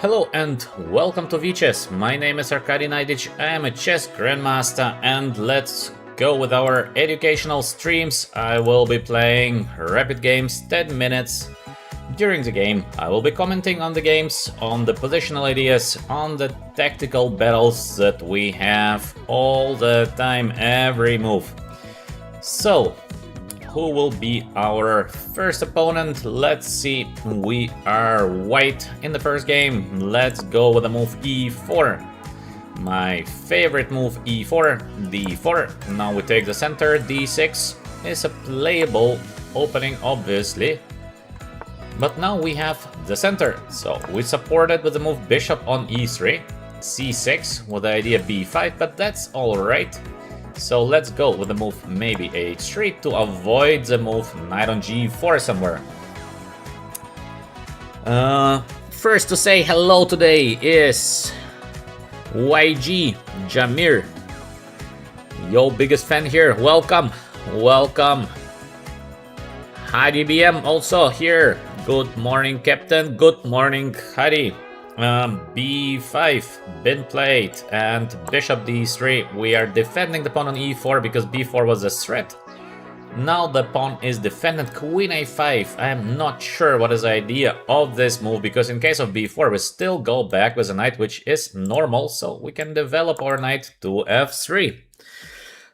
Hello and welcome to VChess. My name is Naiditsch, I am a chess grandmaster, and let's go with our educational streams. I will be playing rapid games, 10 minutes. During the game, I will be commenting on the games, on the positional ideas, on the tactical battles that we have all the time, every move. So, who will be our first opponent? Let's see, we are white in the first game. Let's go with the move e4. My favorite move e4, d4. Now we take the center, d6 is a playable opening obviously. But now we have the center, so we support it with the move bishop on e3, c6 with the idea b5, but that's alright. So let's go with the move maybe h3 to avoid the move knight on g4 somewhere. First to say hello today is YG Jamir. Yo, biggest fan here, welcome, welcome. Hadi BM also here. Good morning, Captain. Good morning, Hadi. b5 been played and bishop d3. We are defending the pawn on e4 because b4 was a threat. Now the pawn is defended. Queen a5. I am not sure what is the idea of this move, because in case of b4 we still go back with a knight, which is normal, so we can develop our knight to f3.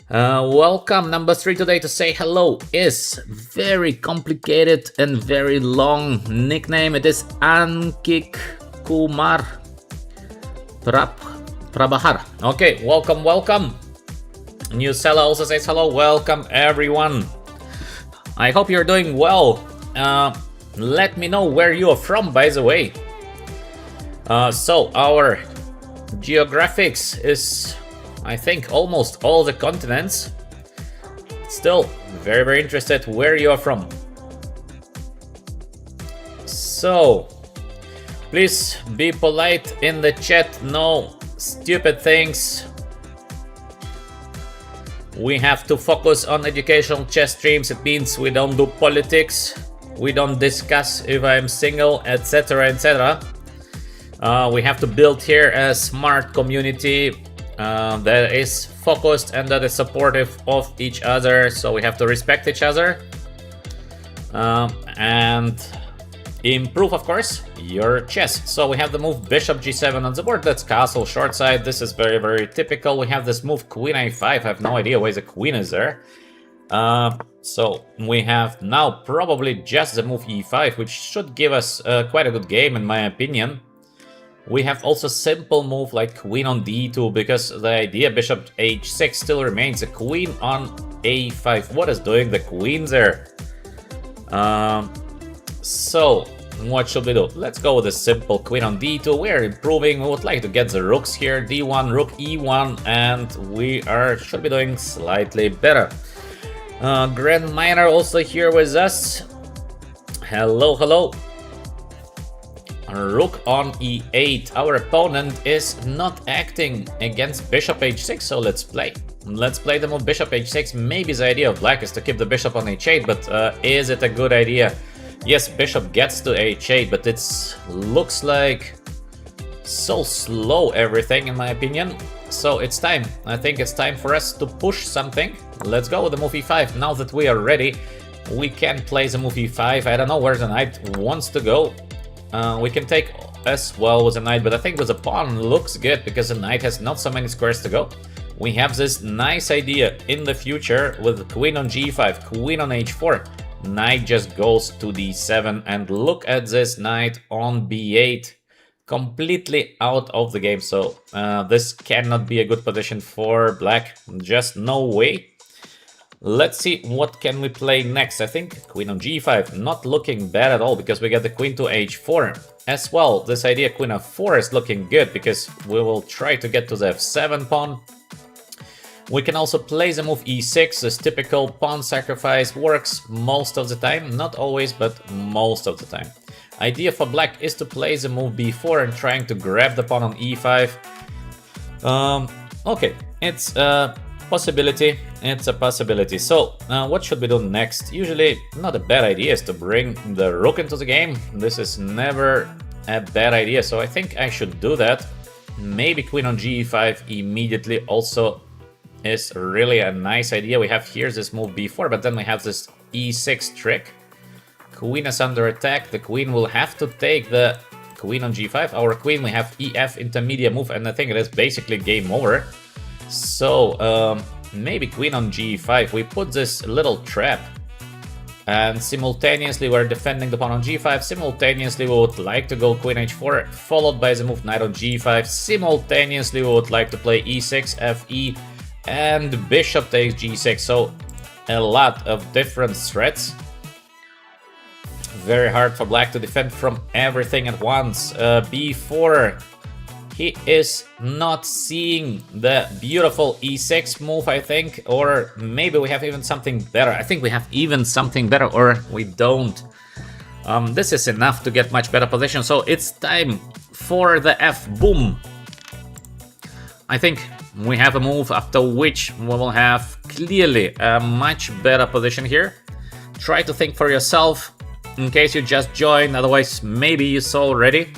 Welcome, number 3 today to say hello is very complicated and very long nickname. It is Ankik Kumar Prabhahar. Okay, welcome, welcome. New seller also says hello. Welcome everyone. I hope you're doing well. Let me know where you are from, by the way. So our geographics is, I think, almost all the continents. Still very interested where you are from. So please be polite in the chat, no stupid things. We have to focus on educational chess streams. It means we don't do politics, we don't discuss if I'm single, etc, etc. We have to build here a smart community that is focused and that is supportive of each other, so we have to respect each other and improve, of course, your chess. So we have the move bishop g7 on the board. That's castle short side. This is very typical. We have this move queen a5. I have no idea why the queen is there. So we have now probably just the move e5, which should give us quite a good game in my opinion. We have also simple move like queen on d2, because the idea bishop h6 still remains. The queen on a5. What is doing the queen there? So what should we do? Let's go with a simple queen on d2. We are improving. We would like to get the rooks here. d1, rook e1, and we should be doing slightly better. Grand Miner also here with us. Hello, hello. Rook on e8. Our opponent is not acting against bishop h6, so let's play. Let's play the move bishop h6. Maybe the idea of black is to keep the bishop on h8, but is it a good idea? Yes, bishop gets to h8, but it looks like so slow everything in my opinion. So it's time. I think it's time for us to push something. Let's go with the move e5. Now that we are ready, we can play the move e5. I don't know where the knight wants to go. We can take as well with the knight, but I think with the pawn looks good because the knight has not so many squares to go. We have this nice idea in the future with queen on g5, queen on h4. Knight just goes to d7, and look at this knight on b8, completely out of the game. So this cannot be a good position for black, just no way. Let's see what can we play next. I think queen on g5 not looking bad at all, because we get the queen to h4 as well. This idea queen f4 is looking good because we will try to get to the f7 pawn. We can also play the move e6. This typical pawn sacrifice works most of the time, not always, but most of the time. Idea for black is to play the move b4 and trying to grab the pawn on e5. Okay, it's a possibility. It's a possibility. So what should we do next? Usually not a bad idea is to bring the rook into the game. This is never a bad idea, so I think I should do that. Maybe queen on g5 immediately also is really a nice idea. We have here this move b4, but then we have this e6 trick. Queen is under attack. The queen will have to take the queen on g5. Our queen, we have ef intermediate move, and I think it is basically game over. So maybe queen on g5. We put this little trap, and simultaneously we're defending the pawn on g5. Simultaneously we would like to go queen h4, followed by the move knight on g5. Simultaneously we would like to play e6, fe, and bishop takes g6. So a lot of different threats. Very hard for black to defend from everything at once. b4. He is not seeing the beautiful e6 move, I think, or maybe we have even something better. I think we have even something better, or we don't. This is enough to get much better position, so it's time for the f boom. I think we have a move after which we will have clearly a much better position here. Try to think for yourself in case you just joined, otherwise maybe you saw already.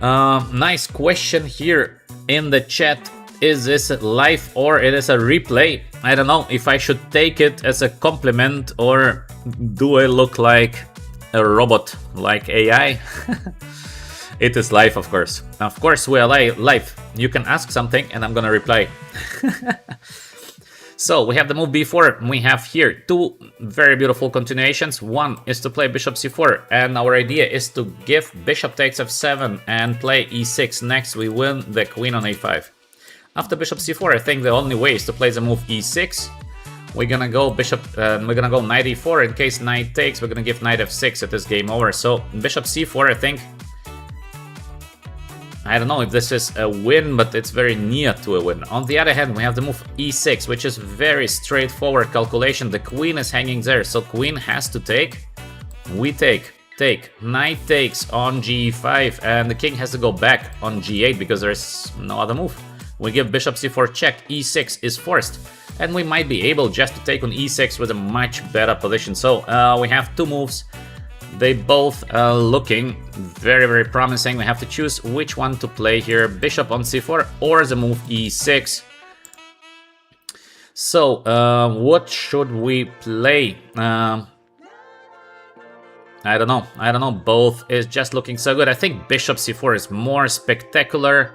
Nice question here in the chat. Is this live or it is a replay? I don't know if I should take it as a compliment or do I look like a robot, like AI? It is live, of course. Of course we are live. You can ask something and I'm gonna reply. So we have the move b4. We have here two very beautiful continuations. One is to play bishop c4, and our idea is to give bishop takes f7 and play e6. Next we win the queen on a5. After bishop c4, I think the only way is to play the move e6. We're gonna go bishop, we're gonna go knight e4. In case knight takes, we're gonna give knight f6. It is game over. So bishop c4, I think. I don't know if this is a win, but it's very near to a win. On the other hand, we have the move e6, which is very straightforward calculation. The queen is hanging there, so queen has to take. We take. Knight takes on g5, and the king has to go back on g8 because there is no other move. We give bishop c4 check, e6 is forced, and we might be able just to take on e6 with a much better position. So we have two moves. They both are looking very, very promising. We have to choose which one to play here. Bishop on c4 or the move e6. So, what should we play? I don't know. Both is just looking so good. I think bishop c4 is more spectacular.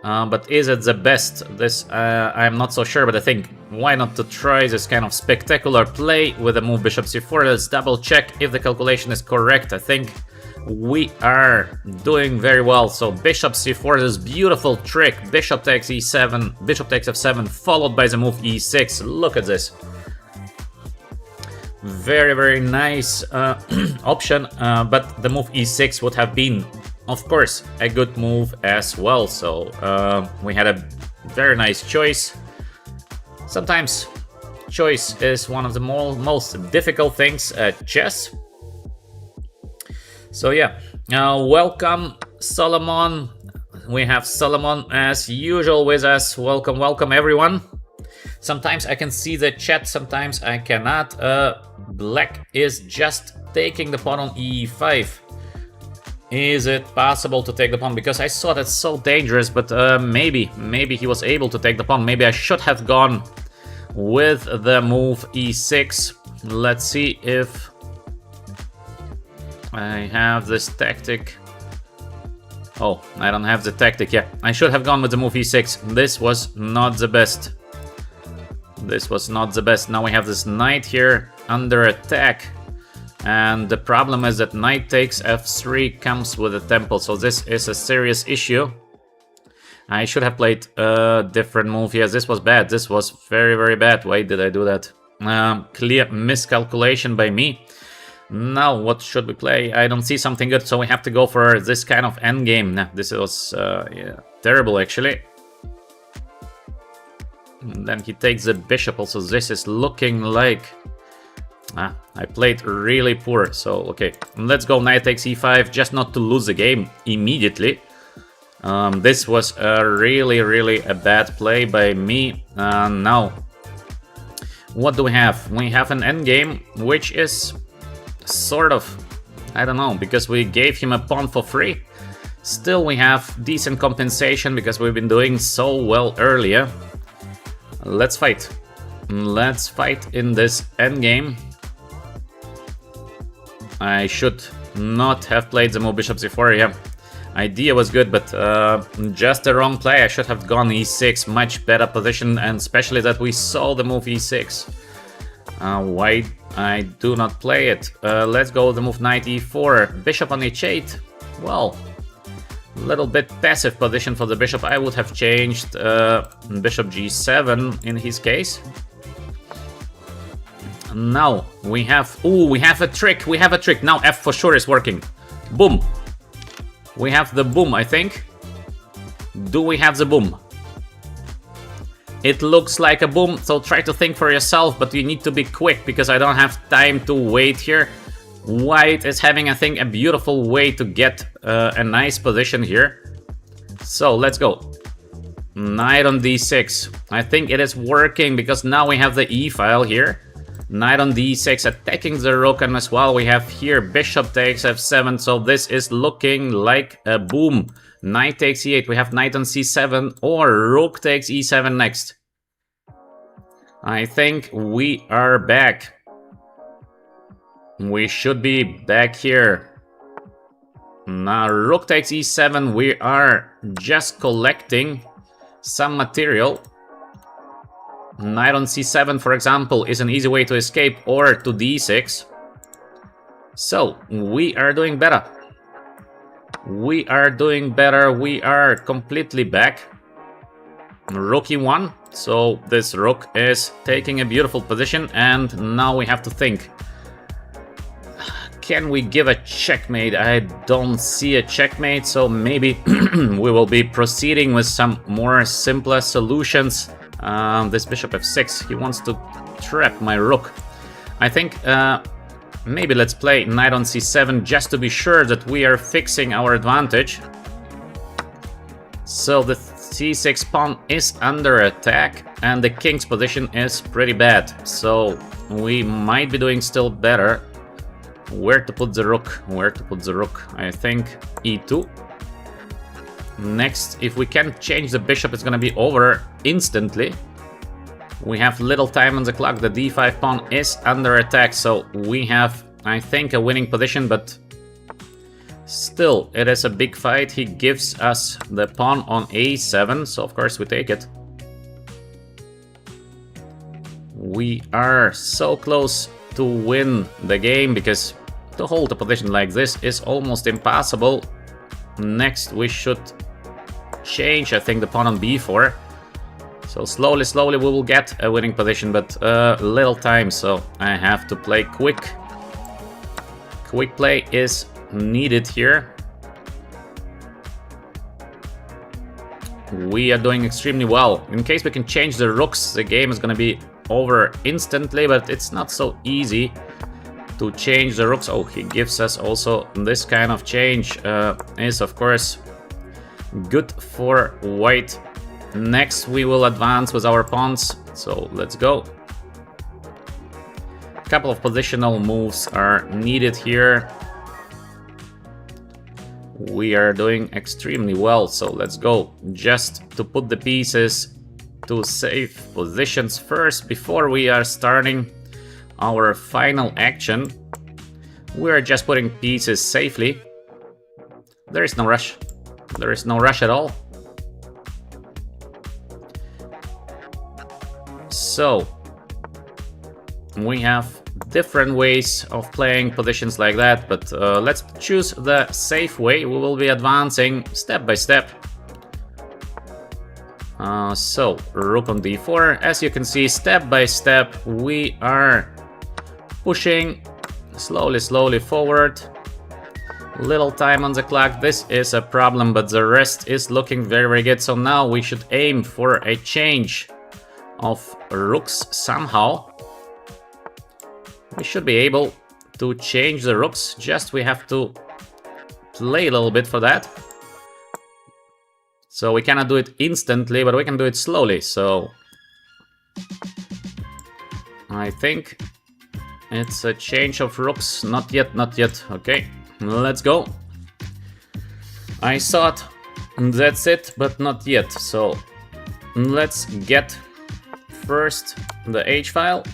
But is it the best? This I'm not so sure, but I think why not to try this kind of spectacular play with the move bishop c4. Let's double check if the calculation is correct. I think we are doing very well. So bishop c4, this beautiful trick. Bishop takes e7, bishop takes f7, followed by the move e6. Look at this. Very, very nice option, but the move e6 would have been, of course, a good move as well. So we had a very nice choice. Sometimes choice is one of the most difficult things at chess. So yeah, welcome Solomon. We have Solomon as usual with us. Welcome everyone. Sometimes I can see the chat, sometimes I cannot. Black is just taking the pawn on e5. Is it possible to take the pawn? Because I saw that's so dangerous, but maybe he was able to take the pawn. Maybe I should have gone with the move e6. Let's see if I have this tactic. Oh, I don't have the tactic. Yeah, I should have gone with the move e6. This was not the best. Now we have this knight here under attack. And the problem is that knight takes f3 comes with a temple, so this is a serious issue. I should have played a different move. Yes, this was bad. This was very, very bad. Why did I do that? Clear miscalculation by me. Now, what should we play? I don't see something good, so we have to go for this kind of endgame. Nah, this was yeah, terrible, actually. And then he takes the bishop also. This is looking like... I played really poor, so okay. Let's go knight takes e5, just not to lose the game immediately. This was a really a bad play by me. Now, what do we have? We have an endgame, which is sort of I don't know, because we gave him a pawn for free. Still, we have decent compensation because we've been doing so well earlier. Let's fight. Let's fight in this endgame. I should not have played the move bishops before, yeah. Idea was good, but just the wrong play. I should have gone e6, much better position, and especially that we saw the move e6. Why I do not play it? Let's go with the move knight e4, bishop on h8. Well, a little bit passive position for the bishop. I would have changed bishop g7 in his case. Now we have, we have a trick. We have a trick. Now f for sure is working. Boom. We have the boom, I think. Do we have the boom? It looks like a boom, so try to think for yourself, but you need to be quick because I don't have time to wait here. White is having, I think, a beautiful way to get a nice position here. So let's go. Knight on d6. I think it is working because now we have the e file here. Knight on d6 attacking the rook, and as well we have here bishop takes f7, so this is looking like a boom. Knight takes e8, we have knight on c7, or rook takes e7 next. I think we are back. We should be back here. Now rook takes e7, we are just collecting some material. Knight on c7, for example, is an easy way to escape, or to d6. So, we are doing better. We are doing better. We are completely back. Rook e1. So, this rook is taking a beautiful position, and now we have to think. Can we give a checkmate? I don't see a checkmate, so maybe we will be proceeding with some more simpler solutions. This bishop f6, he wants to trap my rook. I think maybe let's play knight on c7 just to be sure that we are fixing our advantage. So the c6 pawn is under attack and the king's position is pretty bad. So we might be doing still better. Where to put the rook? Where to put the rook? I think e2. Next, if we can change the bishop, it's gonna be over instantly. We have little time on the clock. The d5 pawn is under attack, so we have, I think, a winning position, but still, it is a big fight. He gives us the pawn on a7, so of course we take it. We are so close to win the game, because to hold a position like this is almost impossible. Next, we should change, I think, the pawn on b4. So slowly, slowly we will get a winning position, but little time, so I have to play quick. Quick play is needed here. We are doing extremely well. In case we can change the rooks, the game is going to be over instantly, but it's not so easy to change the rooks. Oh, he gives us also this kind of change. Is of course good for white. Next we will advance with our pawns, so let's go. A couple of positional moves are needed here. We are doing extremely well, so let's go. Just to put the pieces to safe positions first before we are starting our final action. We are just putting pieces safely. There is no rush. There is no rush at all. So, we have different ways of playing positions like that, but let's choose the safe way. We will be advancing step by step. So, rook on d4. As you can see, step by step, we are pushing slowly, slowly forward. Little time on the clock. This is a problem, but the rest is looking very, very good. So now we should aim for a change of rooks somehow. We should be able to change the rooks, just we have to play a little bit for that. So we cannot do it instantly, but we can do it slowly. So I think it's a change of rooks. Not yet, not yet. Okay, Let's go. I thought that's it, but not yet. So let's get first the H file.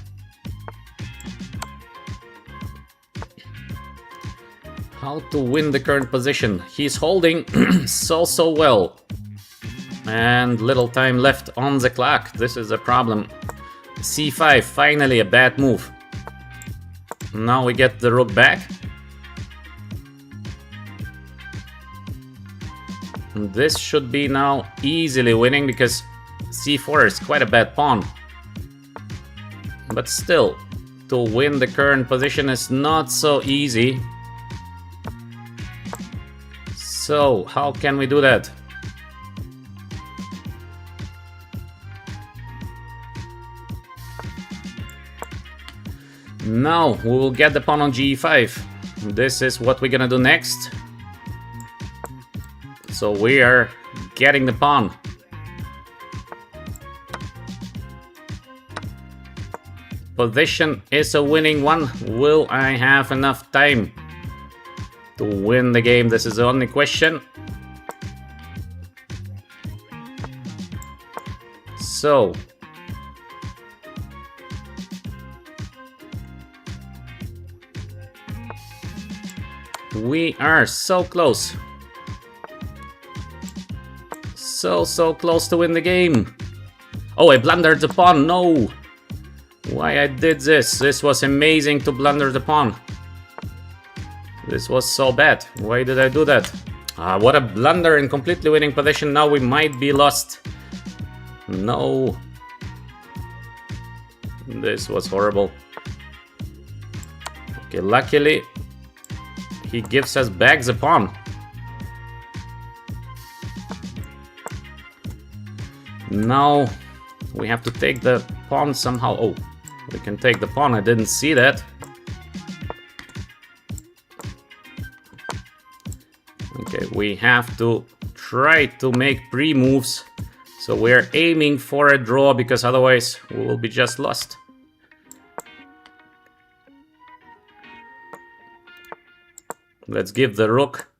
How to win the current position. He's holding so well. And little time left on the clock. This is a problem. C5, finally a bad move. Now we get the rook back. This should be now easily winning because C4 is quite a bad pawn. But still, to win the current position is not so easy. So, how can we do that? Now we will get the pawn on G5. This is what we're gonna do next. So we are getting the pawn. Position is a winning one. Will I have enough time to win the game? This is the only question. So we are so close. So close to win the game. Oh, I blundered the pawn. No. Why I did this? This was amazing to blunder the pawn. This was so bad. Why did I do that? What a blunder in completely winning position. Now we might be lost. No. This was horrible. Okay, luckily he gives us back the pawn. Now we have to take the pawn somehow. Oh, we can take the pawn. I didn't see that. Okay, we have to try to make pre-moves. So we're aiming for a draw because otherwise we will be just lost. Let's give the rook.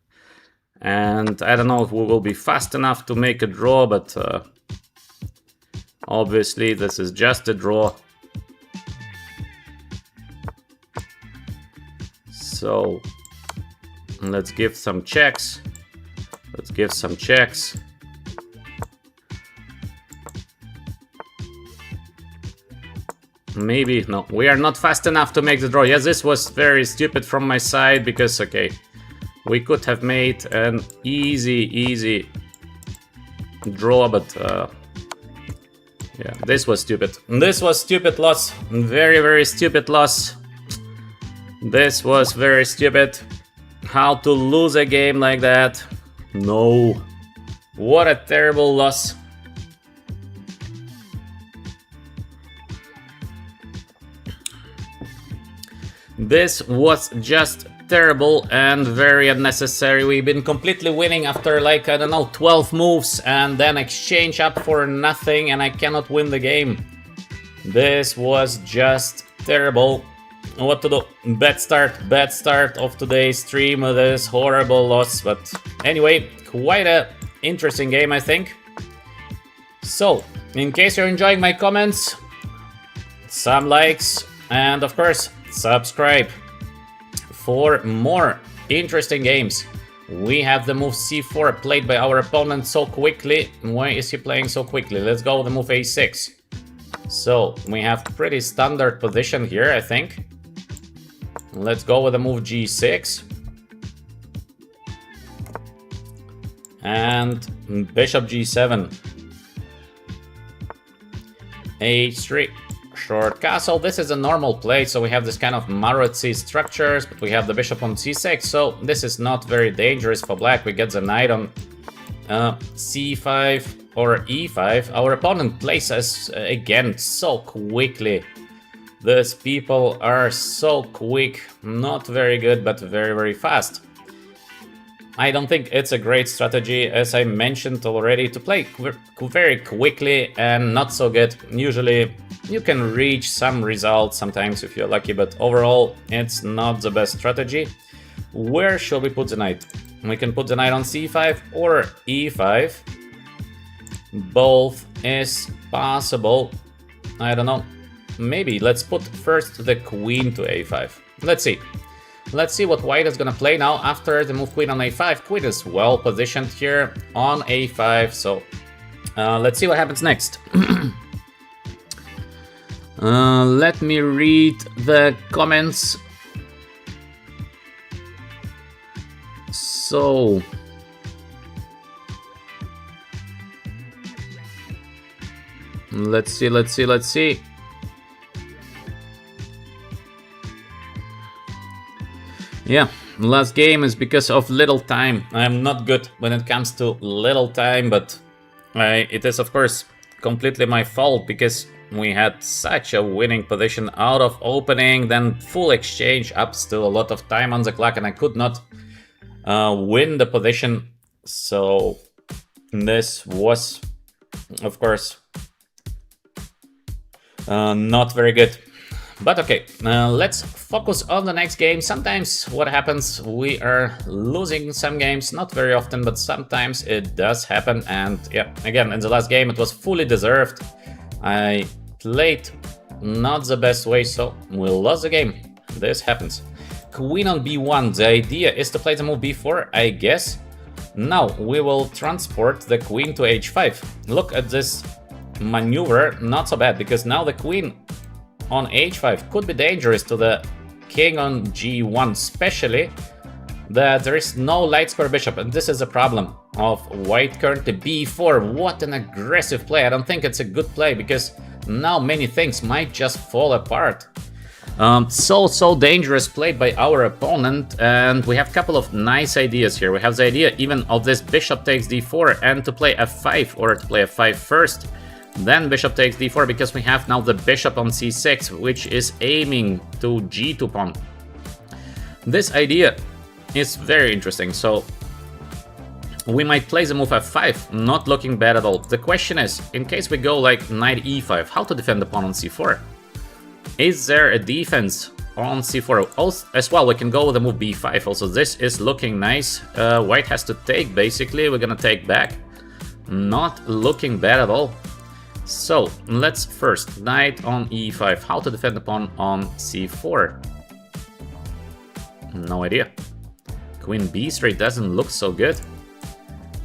And I don't know if we will be fast enough to make a draw, but obviously this is just a draw. So let's give some checks. Let's give some checks. Maybe, no, we are not fast enough to make the draw. Yes, this was very stupid from my side because, okay, we could have made an easy draw, but yeah, this was stupid. This was stupid loss. Very stupid loss. This was very stupid. How to lose a game like that? No. What a terrible loss. This was just terrible and very unnecessary. We've been completely winning after, like, I don't know, 12 moves and then exchange up for nothing and I cannot win the game. This was just terrible. What to do? Bad start of today's stream. This horrible loss, but anyway, quite a interesting game, I think. So, in case you're enjoying my comments, some likes and of course subscribe for more interesting games. We have the move c4 played by our opponent so quickly. Why is he playing so quickly? Let's go with the move a6. So we have pretty standard position here, I think. Let's go with the move g6 and bishop g7, h3. Short castle. This is a normal play, so we have this kind of Maroczy structures, but we have the bishop on c6, so this is not very dangerous for black. We get the knight on c5 or e5. Our opponent plays us again so quickly. These people are so quick. Not very good, but very fast. I don't think it's a great strategy, as I mentioned already, to play very quickly and not so good. Usually you can reach some results sometimes if you're lucky, but overall it's not the best strategy. Where shall we put the knight? We can put the knight on c5 or e5. Both is possible. I don't know. Maybe let's put first the queen to a5. Let's see. Let's see what white is gonna play now after the move queen on a5. Queen is well positioned here on a5, so let's see what happens next. Let me read the comments. So let's see. Yeah, last game is because of little time. I'm not good when it comes to little time, but it is of course completely my fault because we had such a winning position out of opening, then full exchange, up still a lot of time on the clock, and I could not win the position. So this was, of course, not very good. But okay, let's focus on the next game. Sometimes what happens, we are losing some games, not very often, but sometimes it does happen. And yeah, again, in the last game, it was fully deserved. I played not the best way, so we lost the game. This happens. Queen on b1, the idea is to play the move b4, I guess. Now we will transport the queen to h5. Look at this maneuver, not so bad, because now the queen on h5 could be dangerous to the king on g1, especially that there is no light square bishop, and this is a problem of white currently b4. What an aggressive play. I don't think it's a good play because now many things might just fall apart. So dangerous played by our opponent, and we have a couple of nice ideas here. We have the idea even of this bishop takes d4 and to play f5, or to play f5 first. Then bishop takes d4 because we have now the bishop on c6, which is aiming to g2 pawn. This idea is very interesting, so we might play the move f5, not looking bad at all. The question is, in case we go like knight e5, how to defend the pawn on c4? Is there a defense on c4? Also, as well, we can go with the move b5. Also, this is looking nice. White has to take, basically. We're gonna take back. Not looking bad at all. So let's first knight on e5. How to defend the pawn on c4? No idea. Queen b straight doesn't look so good.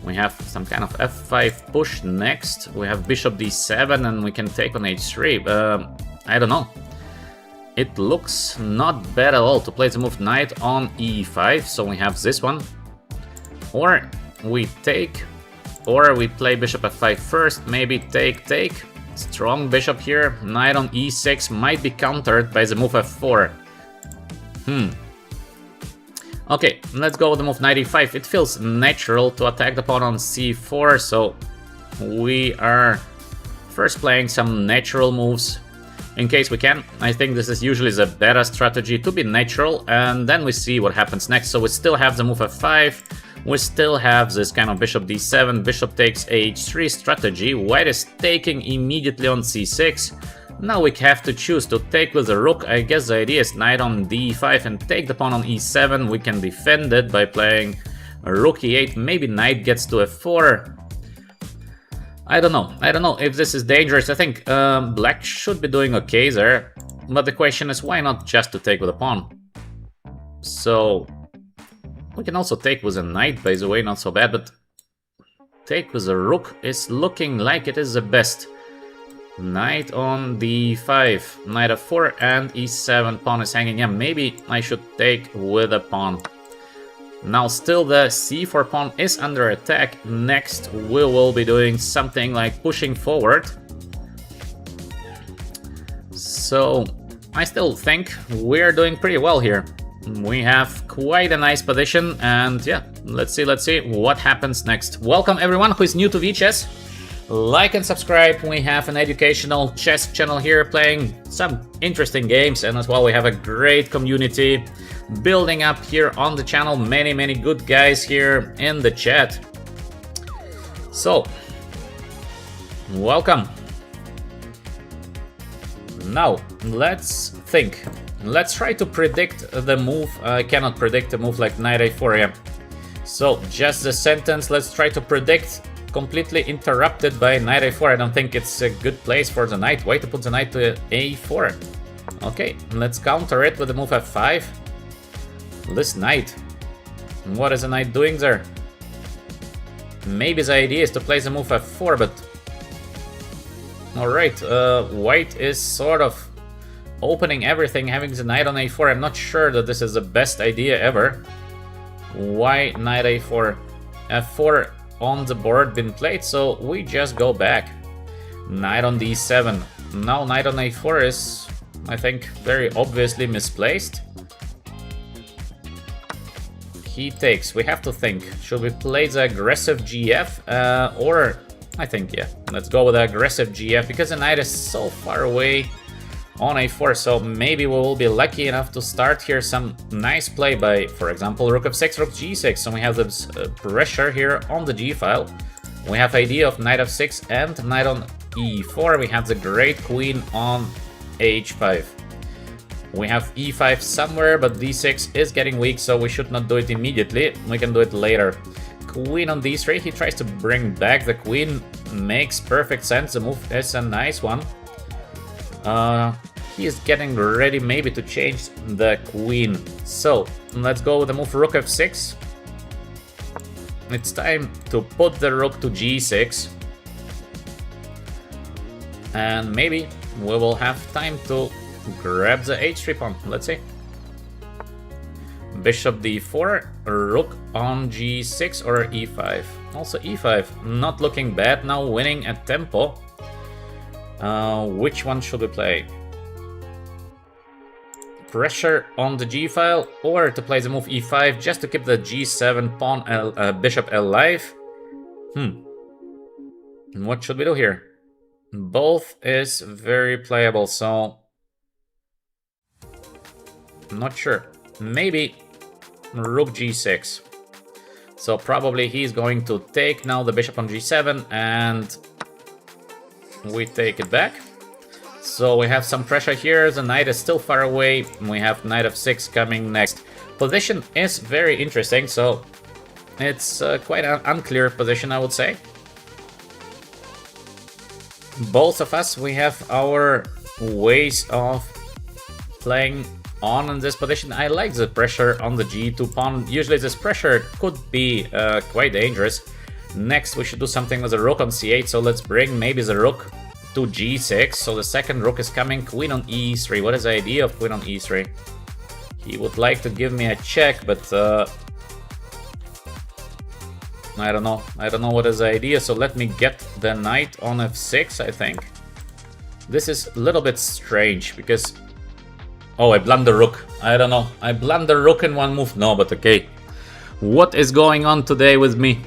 We have some kind of f5 push next. We have bishop d7 and we can take on h3. I don't know. It looks not bad at all to play the move knight on e5. So we have this one. Or we take, or we play bishop f5 first, maybe take. Strong bishop here. Knight on e6 might be countered by the move f4. Okay, let's go with the move knight e5. It feels natural to attack the pawn on c4, so we are first playing some natural moves in case we can. I think this is usually the better strategy, to be natural, and then we see what happens next. So we still have the move f5. We still have this kind of bishop d7, bishop takes h3 strategy. White is taking immediately on c6. Now we have to choose to take with the rook. I guess the idea is knight on d5 and take the pawn on e7. We can defend it by playing rook e8. Maybe knight gets to f4. I don't know if this is dangerous. I think black should be doing okay there. But the question is, why not just to take with a pawn? So we can also take with a knight, by the way, not so bad, but take with a rook is looking like it is the best. Knight on d5, knight f4 and e7, pawn is hanging. Yeah, maybe I should take with a pawn. Now still the c4 pawn is under attack. Next we will be doing something like pushing forward. So I still think we're doing pretty well here. We have quite a nice position, and yeah, let's see what happens next. Welcome everyone who is new to VChess. Like and subscribe. We have an educational chess channel here playing some interesting games, and as well we have a great community building up here on the channel. Many good guys here in the chat. So welcome. Now let's think. Let's try to predict the move. I cannot predict a move like knight a4, yeah. So, just the sentence, let's try to predict. Completely interrupted by knight a4. I don't think it's a good place for the knight. Why to put the knight to a4? Okay, let's counter it with the move f5. This knight. What is the knight doing there? Maybe the idea is to play the move f4, but... Alright, white is sort of opening everything, having the knight on a4. I'm not sure that this is the best idea ever. Why knight a4? f4 on the board been played, so we just go back. Knight on d7. Now knight on a4 is, I think, very obviously misplaced. He takes. We have to think. Should we play the aggressive gf or... I think, yeah. Let's go with the aggressive gf because the knight is so far away on a4, so maybe we will be lucky enough to start here some nice play by, for example, rook f6, rook g6. So we have this pressure here on the g file. We have idea of knight f6 and knight on e4. We have the great queen on h5. We have e5 somewhere, but d6 is getting weak, so we should not do it immediately. We can do it later. Queen on d3. He tries to bring back the queen. Makes perfect sense. The move is a nice one. He is getting ready maybe to change the queen. So, let's go with the move rook f6. It's time to put the rook to g6. And maybe we will have time to grab the h3 pawn. Let's see. Bishop d4, rook on g6 or e5. Also e5, not looking bad now, winning at tempo. Which one should we play? Pressure on the g file or to play the move e5 just to keep the g7 pawn bishop alive? What should we do here? Both is very playable, so I'm not sure. Maybe rook g6. So probably he's going to take now the bishop on g7 and we take it back. So we have some pressure here. The knight is still far away. We have knight f6 coming next. Position is very interesting, so it's quite an unclear position, I would say. Both of us, we have our ways of playing on in this position. I like the pressure on the g2 pawn. Usually this pressure could be quite dangerous. Next we should do something with the rook on c8, so let's bring maybe the rook to g6. So the second rook is coming, queen on e3. What is the idea of queen on e3? He would like to give me a check, but I don't know. I don't know what is the idea, so let me get the knight on f6, I think. This is a little bit strange, because... Oh, I blunder rook. I don't know. I blunder rook in one move. No, but okay. What is going on today with me?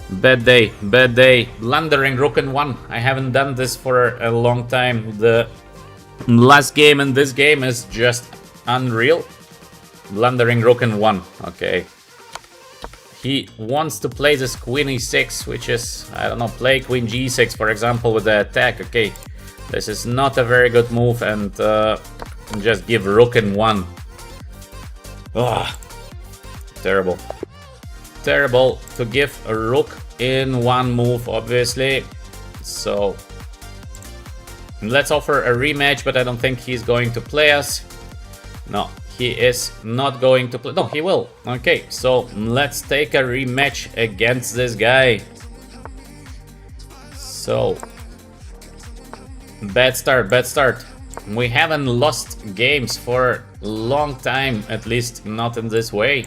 Bad day, bad day. Blundering rook in one. I haven't done this for a long time. The last game and this game is just unreal. Blundering rook in one. Okay. He wants to play this queen e6, which is, I don't know, play queen g6, for example, with the attack. Okay. This is not a very good move, and just give rook in one. Ugh. Terrible. Terrible to give a rook in one move, obviously. So let's offer a rematch, but I don't think he's going to play us. No, he is not going to play. No, he will. Okay, so let's take a rematch against this guy. So... Bad start, bad start. We haven't lost games for a long time, at least not in this way.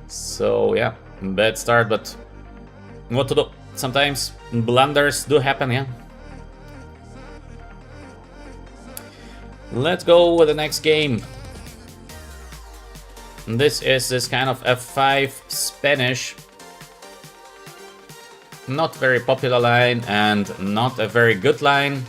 So yeah, bad start, but what to do? Sometimes blunders do happen, yeah. Let's go with the next game. This is this kind of f5 Spanish. Not very popular line and not a very good line.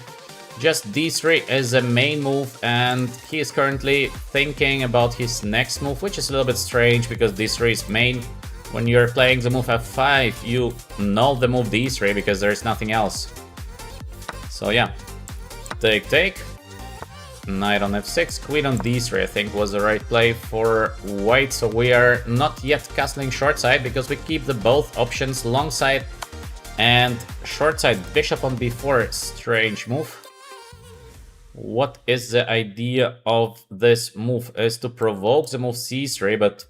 Just d3 is the main move, and he is currently thinking about his next move, which is a little bit strange because d3 is main. When you're playing the move f5, you know the move d3 because there's nothing else. So yeah, take, take. Knight on f6, queen on d3 I think was the right play for white, so we are not yet castling short side because we keep the both options, long side and short side. Bishop on b4, strange move. What is the idea of this move? Is to provoke the move c3, but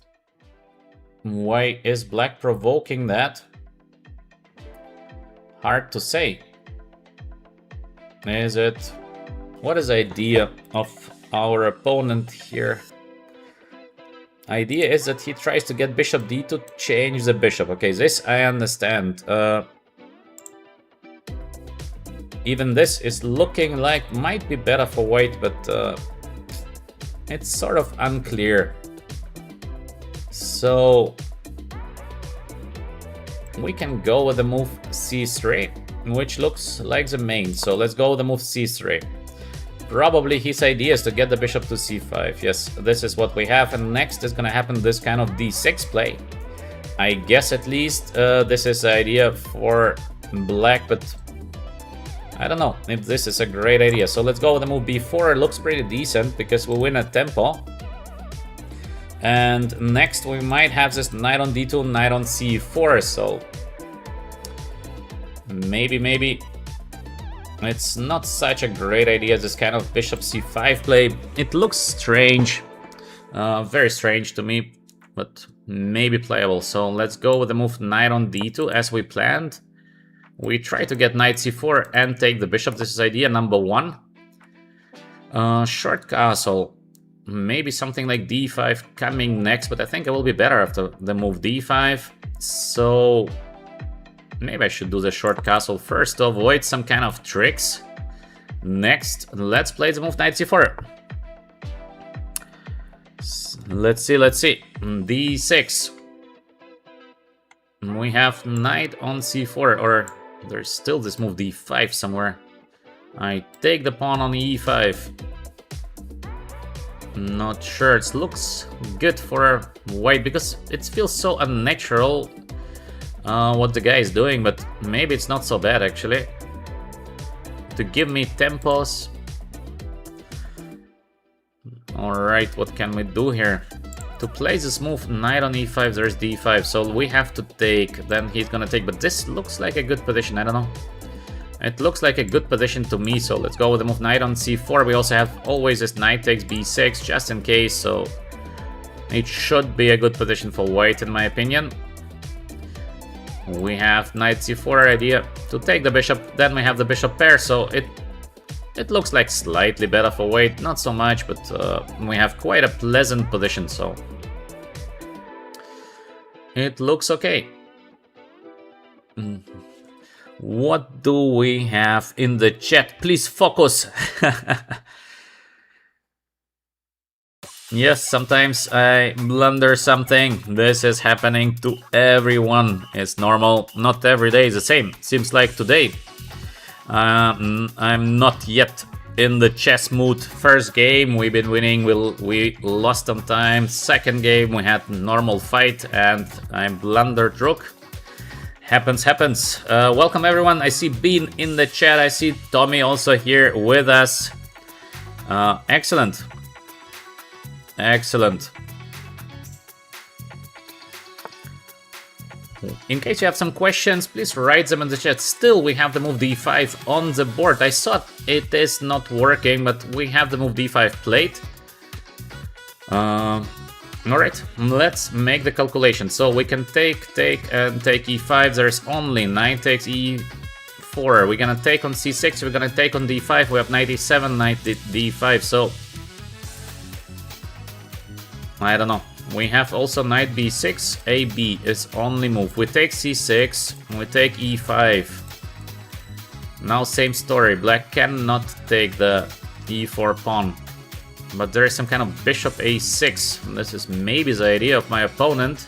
why is black provoking that? Hard to say. Is it... What is the idea of our opponent here? Idea is that he tries to get bishop d to change the bishop. Okay, this I understand. Even this is looking like might be better for white, but it's sort of unclear. So we can go with the move c3, which looks like the main. So let's go with the move c3. Probably his idea is to get the bishop to c5. Yes, this is what we have. And next is going to happen this kind of d6 play. I guess at least this is the idea for black, but I don't know if this is a great idea. So let's go with the move b4. It looks pretty decent because we win a tempo. And next we might have this knight on d2, knight on c4. So maybe it's not such a great idea, this kind of bishop c5 play. It looks strange, very strange to me, but maybe playable. So let's go with the move knight on d2 as we planned. We try to get knight c4 and take the bishop. This is idea number one. Short castle, maybe something like d5 coming next, but I think it will be better after the move d5. So maybe I should do the short castle first to avoid some kind of tricks. Next, let's play the move knight c4. Let's see. d6. We have knight on c4, or there's still this move d5 somewhere. I take the pawn on e5. Not sure, it looks good for white because it feels so unnatural what the guy is doing, but maybe it's not so bad actually. To give me tempos. Alright, what can we do here? To play this move, knight on e5, there's d5, so we have to take, then he's gonna take, but this looks like a good position, I don't know. It looks like a good position to me, so let's go with the move knight on c4. We also have always this knight takes b6, just in case, so it should be a good position for white in my opinion. We have knight c4 idea to take the bishop, then we have the bishop pair, so it looks like slightly better for white, not so much, but we have quite a pleasant position, so it looks okay. What do we have in the chat? Please focus. Yes, sometimes I blunder something. This is happening to everyone. It's normal. Not every day is the same. Seems like today. I'm not yet in the chess mood. First game we've been winning. We lost on time. Second game we had normal fight and I blundered rook. Happens. Welcome everyone. I see Bean in the chat. I see Tommy also here with us. Excellent. In case you have some questions, please write them in the chat. Still, we have the move d5 on the board. I thought it is not working, but we have the move d5 played. Alright, let's make the calculation. So we can take e5. There's only knight takes e4. We're gonna take on c6. We're gonna take on d5. We have knight e7, knight d5. So I don't know. We have also knight b6. ab is only move. We take c6. We take e5. Now same story. Black cannot take the e4 pawn. But there is some kind of bishop a6. This is maybe the idea of my opponent.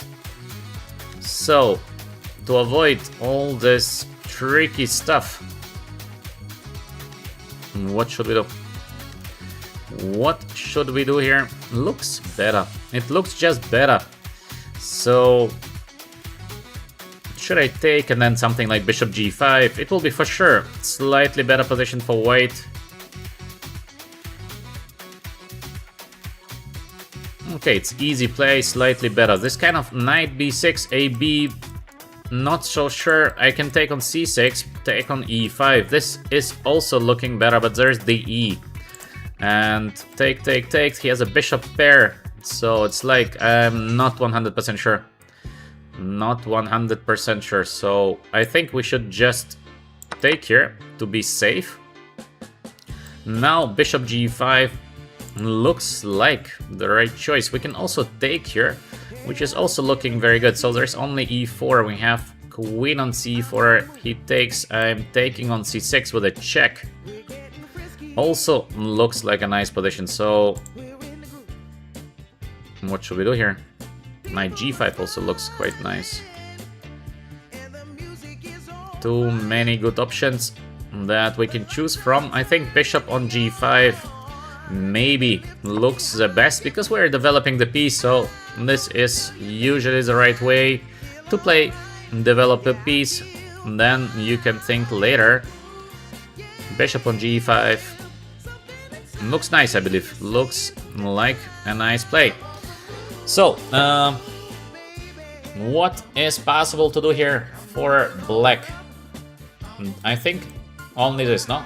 So, to avoid all this tricky stuff, what should we do? What should we do here? Looks better. It looks just better. So, should I take and then something like bishop g5? It will be for sure slightly better position for white. Okay, it's easy play, slightly better. This kind of knight b6, ab, not so sure. I can take on c6, take on e5. This is also looking better, but there's the e. And take. He has a bishop pair, so it's like I'm not 100% sure. Not 100% sure, so I think we should just take here to be safe. Now bishop g5 looks like the right choice. We can also take here, which is also looking very good. So there's only e4. We have queen on c4. He takes. I'm taking on c6 with a check. Also looks like a nice position. So what should we do here? Knight g5 also looks quite nice. Too many good options that we can choose from. I think bishop on g5 maybe looks the best because we're developing the piece, so this is usually the right way to play. Develop the piece, then you can think later. Bishop on g5 looks nice, I believe. Looks like a nice play. So, what is possible to do here for black? I think only this, no?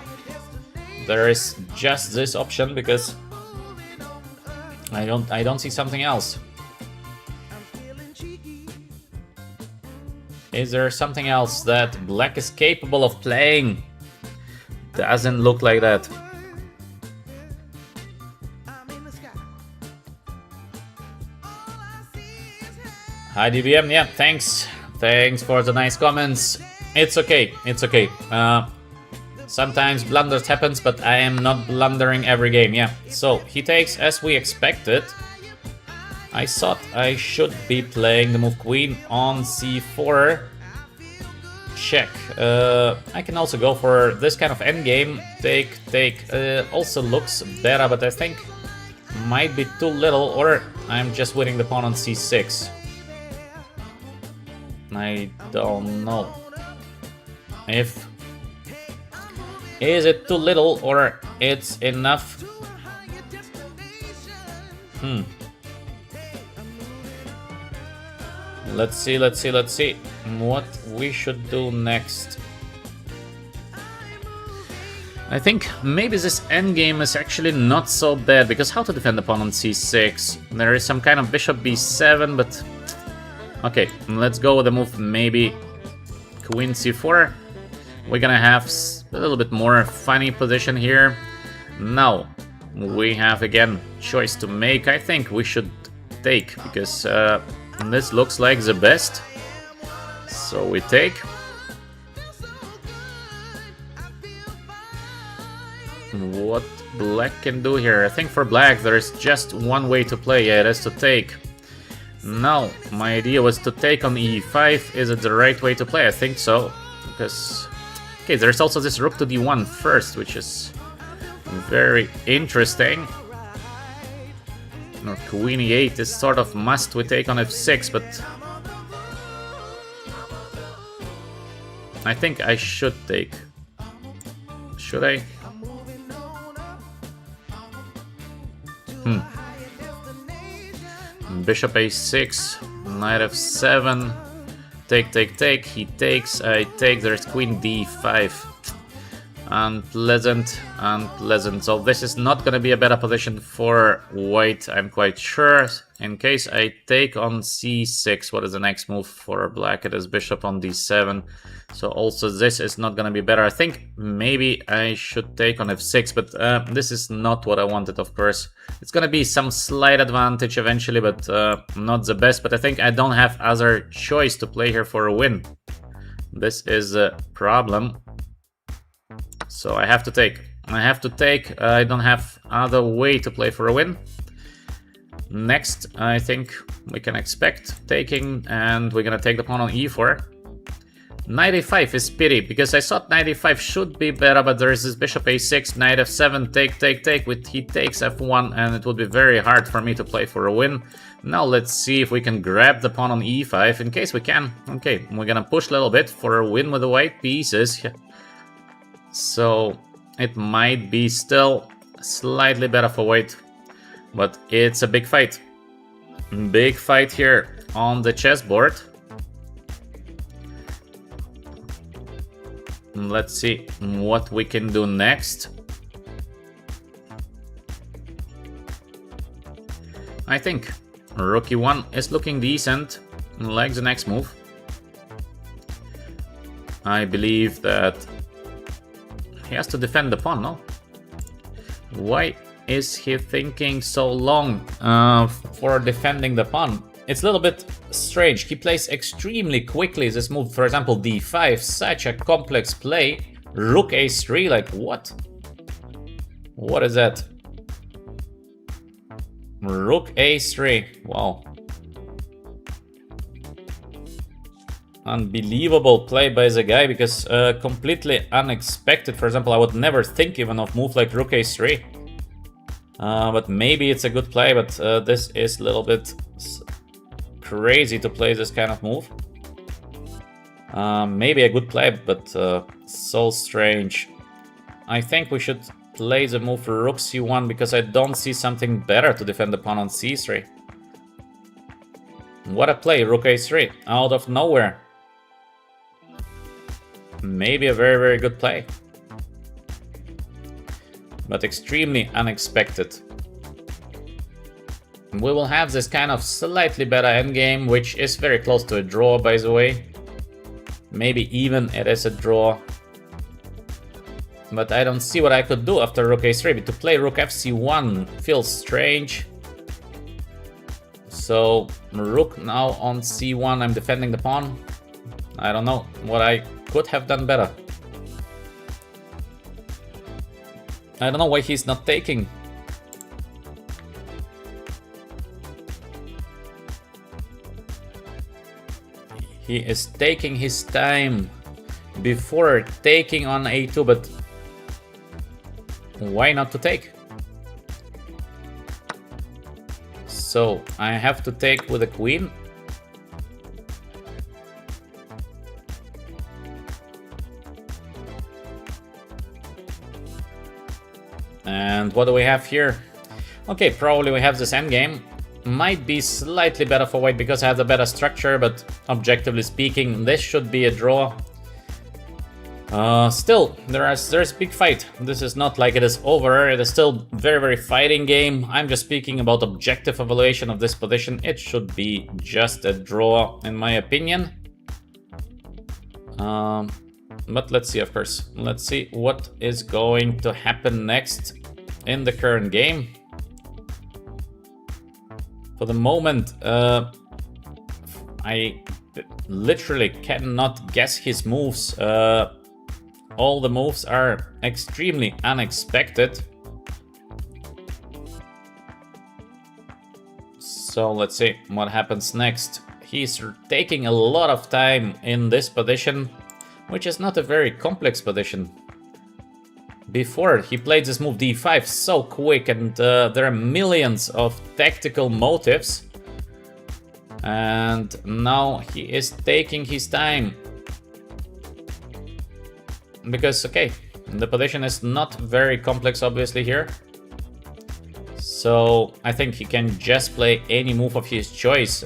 There is just this option because I don't see something else. Is there something else that black is capable of playing? Doesn't look like that. Hi DBM, yeah, thanks. Thanks for the nice comments. It's okay, it's okay. Sometimes blunders happens, but I am not blundering every game, yeah. So, he takes as we expected. I thought I should be playing the move queen on c4. Check. I can also go for this kind of endgame. Take. Also looks better, but I think might be too little, or I'm just winning the pawn on c6. I don't know. Is it too little or it's enough? Let's see what we should do next. I think maybe this endgame is actually not so bad, because how to defend the pawn on c6? There is some kind of bishop b7, but okay, let's go with the move maybe queen c4. We're gonna have a little bit more funny position here. Now we have again choice to make. I think we should take, because this looks like the best. So we take. What black can do here? I think for black there is just one way to play. Yeah, it is to take. Now my idea was to take on e5. Is it the right way to play? I think so, because okay, there's also this rook to d1 first, which is very interesting. Or queen e8 is sort of must. We take on f6, but I think I should take. Should I? Bishop a6, knight f7, take. He takes, I take. There's queen d5. Unpleasant. So this is not gonna be a better position for white, I'm quite sure. In case I take on c6, what is the next move for black? It is bishop on d7. So also this is not gonna be better. I think maybe I should take on f6, but this is not what I wanted, of course. It's gonna be some slight advantage eventually, but not the best. But I think I don't have other choice to play here for a win. This is a problem. So I have to take. I don't have other way to play for a win. Next, I think we can expect taking, and we're gonna take the pawn on e4. Knight a5 is pity, because I thought knight a5 should be better, but there is this bishop a6, knight f7, take, with he takes f1, and it would be very hard for me to play for a win. Now let's see if we can grab the pawn on e5, in case we can. Okay, we're gonna push a little bit for a win with the white pieces. So it might be still slightly better for white, but it's a big fight. Big fight here on the chessboard. Let's see what we can do next. I think rook e1 is looking decent, like the next move. I believe that he has to defend the pawn, no? Why is he thinking so long for defending the pawn? It's a little bit strange. He plays extremely quickly this move. For example, d5, such a complex play. Rook a3, like what? What is that? Rook a3, wow. Unbelievable play by the guy, because completely unexpected. For example, I would never think even of move like rook a3. But maybe it's a good play, but this is a little bit crazy to play this kind of move. Maybe a good play, but so strange. I think we should play the move rook c1 because I don't see something better to defend the pawn on c3. What a play, rook a3, out of nowhere. Maybe a very, very good play, but extremely unexpected. We will have this kind of slightly better endgame, which is very close to a draw, by the way. Maybe even it is a draw. But I don't see what I could do after rook a3. But to play rook fc1 feels strange. So rook now on c1, I'm defending the pawn. I don't know what I could have done better. I don't know why he's not taking. He is taking his time before taking on a2, but why not to take? So I have to take with the queen. And what do we have here? Okay, probably we have this endgame. Might be slightly better for white because I have the better structure, but objectively speaking, this should be a draw. Still, there's a big fight. This is not like it is over. It is still very, very fighting game. I'm just speaking about objective evaluation of this position. It should be just a draw, in my opinion. But let's see, of course. Let's see what is going to happen next in the current game. For the moment, I literally cannot guess his moves. All the moves are extremely unexpected. So let's see what happens next. He's taking a lot of time in this position, which is not a very complex position. Before, he played this move d5 so quick, and there are millions of tactical motives. And now he is taking his time. Because, okay, the position is not very complex, obviously, here. So I think he can just play any move of his choice.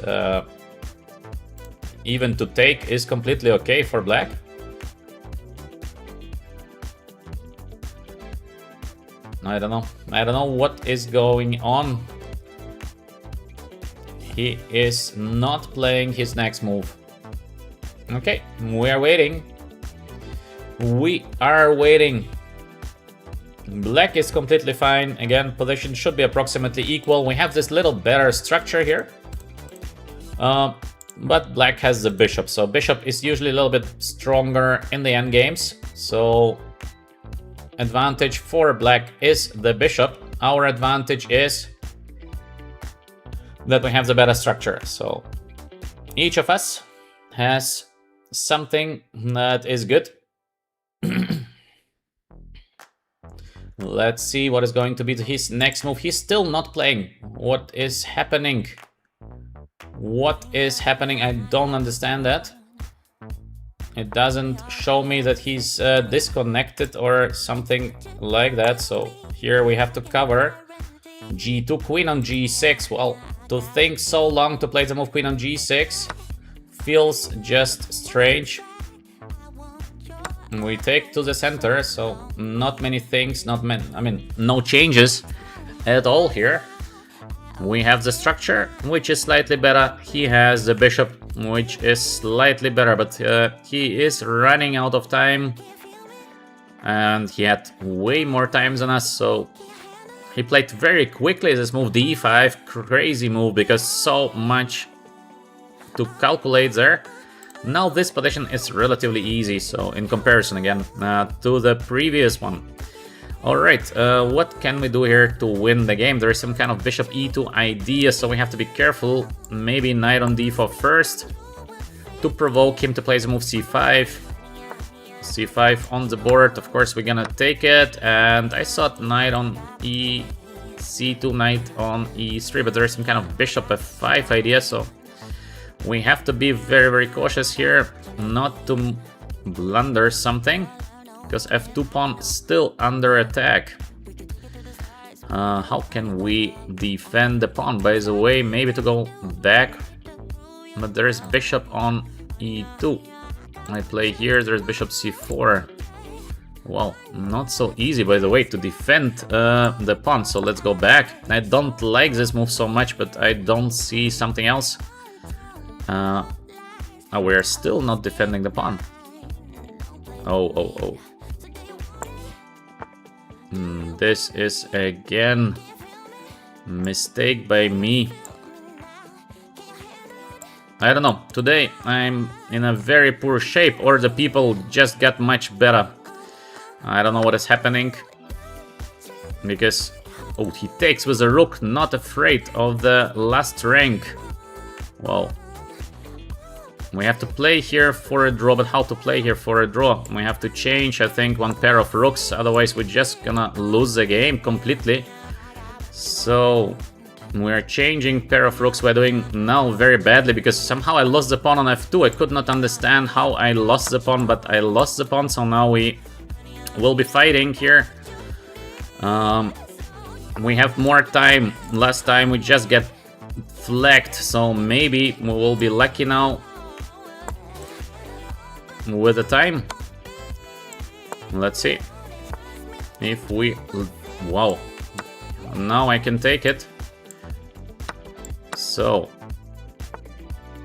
Even to take is completely okay for black. I don't know. I don't know what is going on. He is not playing his next move. Okay, we are waiting. We are waiting. Black is completely fine. Again, position should be approximately equal. We have this little better structure here. But black has the bishop. So bishop is usually a little bit stronger in the endgames. So advantage for black is the bishop. Our advantage is that we have the better structure. So each of us has something that is good. Let's see what is going to be his next move. He's still not playing. What is happening? What is happening? I don't understand that. It doesn't show me that he's disconnected or something like that. So here we have to cover. G2, queen on G6. Well, To think so long to play the move queen on g6 feels just strange. We take to the center, so not many things, no changes at all here. We have the structure, which is slightly better. He has the bishop, which is slightly better, but he is running out of time. And he had way more time than us, so he played very quickly this move, d5, crazy move, because so much to calculate there. Now this position is relatively easy, so in comparison again to the previous one. Alright, what can we do here to win the game? There is some kind of bishop e2 idea, so we have to be careful. Maybe knight on d4 first, to provoke him to play the move c5. c5 on the board, of course we're gonna take it, and I thought knight on c2, knight on e3, but there is some kind of bishop f5 idea, so we have to be very, very cautious here, not to blunder something, because f2 pawn still under attack. How can we defend the pawn? By the way, maybe to go back, but there is bishop on e2. I play here, there's bishop c4. Well, not so easy, by the way, to defend the pawn, so let's go back. I don't like this move so much, but I don't see something else. We're still not defending the pawn. Oh. This is again mistake by me. I don't know, today I'm in a very poor shape, or the people just got much better. I don't know what is happening, because he takes with a rook, not afraid of the last rank. Well, we have to play here for a draw, but how to play here for a draw? We have to change, I think, one pair of rooks, otherwise we're just gonna lose the game completely. So we're changing pair of rooks. We're doing now very badly, because somehow I lost the pawn on f2. I could not understand how I lost the pawn, but I lost the pawn, so now we will be fighting here. We have more time. Last time we just get flagged, so maybe we will be lucky now with the time. Let's see if we... Wow, now I can take it. So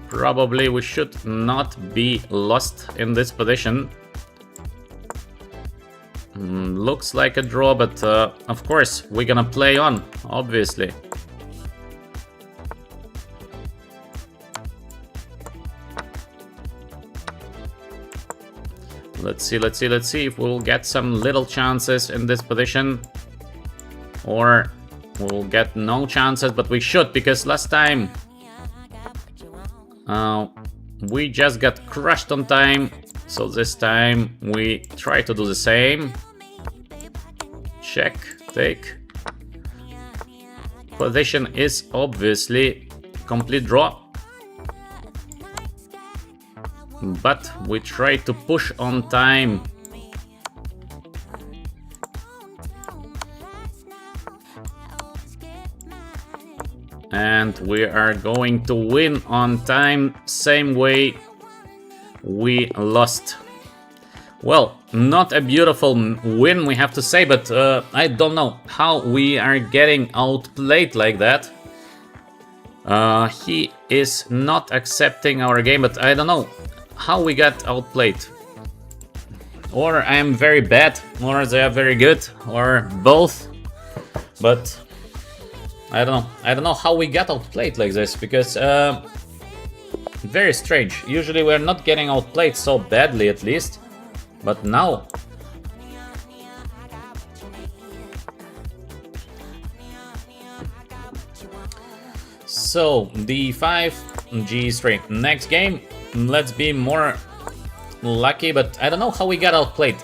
probably we should not be lost in this position. Looks like a draw, but of course we're gonna play on, obviously. Let's see if we'll get some little chances in this position, or we'll get no chances, but we should, because last time we just got crushed on time, so this time we try to do the same. Check, take. Position is obviously complete draw, but we try to push on time. And we are going to win on time, same way we lost. Well, not a beautiful win, we have to say, but I don't know how we are getting outplayed like that. He is not accepting our game, but I don't know how we got outplayed. Or I am very bad, or they are very good, or both. But I don't know. I don't know how we got outplayed like this, because very strange. Usually we're not getting outplayed so badly, at least. But now... So, d5, g3. Next game, let's be more lucky, but I don't know how we got outplayed.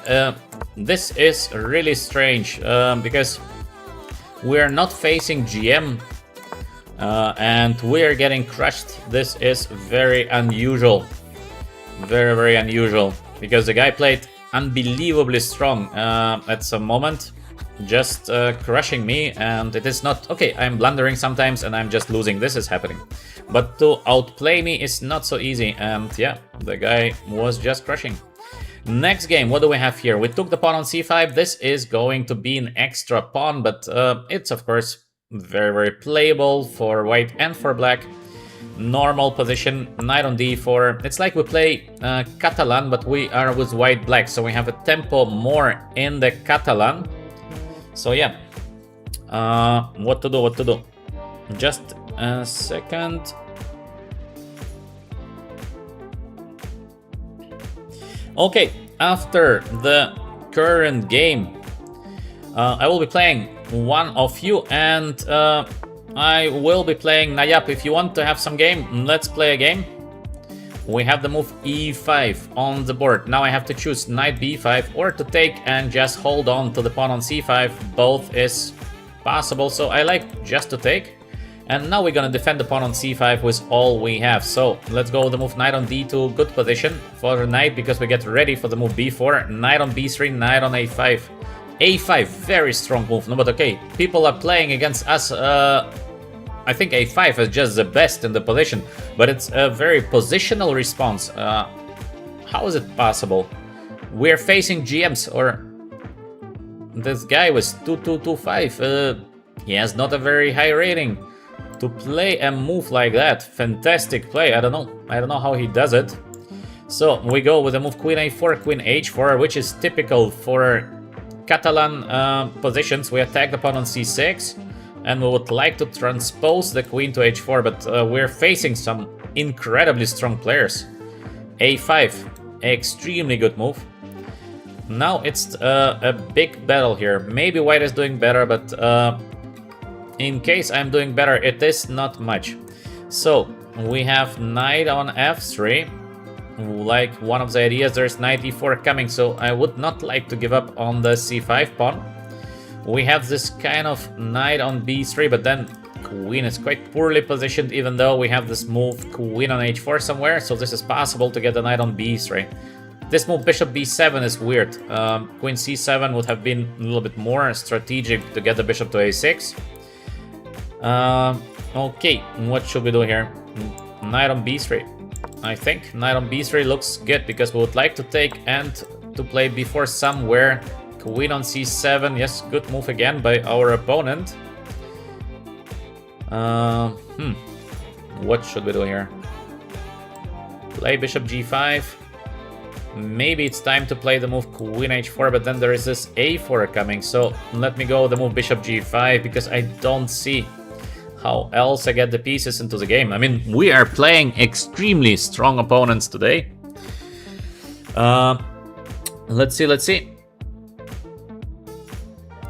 This is really strange, because we're not facing GM, and we're getting crushed. This is very unusual. Very, very unusual. Because the guy played unbelievably strong at some moment. just crushing me, and it is not... Okay, I'm blundering sometimes and I'm just losing. This is happening. But to outplay me is not so easy, and yeah, the guy was just crushing. Next game, what do we have here? We took the pawn on c5. This is going to be an extra pawn, but it's of course very, very playable for white and for black. Normal position, knight on d4. It's like we play Catalan, but we are with white-black, so we have a tempo more in the Catalan. So yeah, what to do? Just a second. Okay, after the current game, I will be playing one of you, and I will be playing Nayap. If you want to have some game, let's play a game. We have the move e5 on the board. Now I have to choose knight b5 or to take and just hold on to the pawn on c5. Both is possible, so I like just to take. And now we're gonna defend the pawn on c5 with all we have. So let's go with the move knight on d2. Good position for the knight because we get ready for the move b4. Knight on b3, knight on a5. a5, very strong move. No, but okay, people are playing against us. I think a5 is just the best in the position, but it's a very positional response. How is it possible? We're facing GMs, or this guy was 2225. He has not a very high rating to play a move like that. Fantastic play. I don't know how he does it. So we go with the move queen a4, queen h4, which is typical for Catalan positions. We attack the pawn on c6, and we would like to transpose the queen to h4, but we're facing some incredibly strong players. a5, extremely good move. Now it's a big battle here. Maybe white is doing better, but in case I'm doing better, it is not much. So we have knight on f3. Like one of the ideas, there's knight e4 coming, so I would not like to give up on the c5 pawn. We have this kind of knight on b3, but then queen is quite poorly positioned, even though we have this move queen on h4 somewhere, so this is possible to get the knight on b3. This move bishop b7 is weird. Queen c7 would have been a little bit more strategic to get the bishop to a6. Okay, what should we do here? Knight on b3. I think knight on b3 looks good because we would like to take and to play b4 somewhere. Queen on c7, yes, good move again by our opponent. What should we do here? Play bishop g5. Maybe it's time to play the move queen h4, but then there is this a4 coming. So let me go with the move bishop g5 because I don't see how else I get the pieces into the game. I mean, we are playing extremely strong opponents today. Let's see.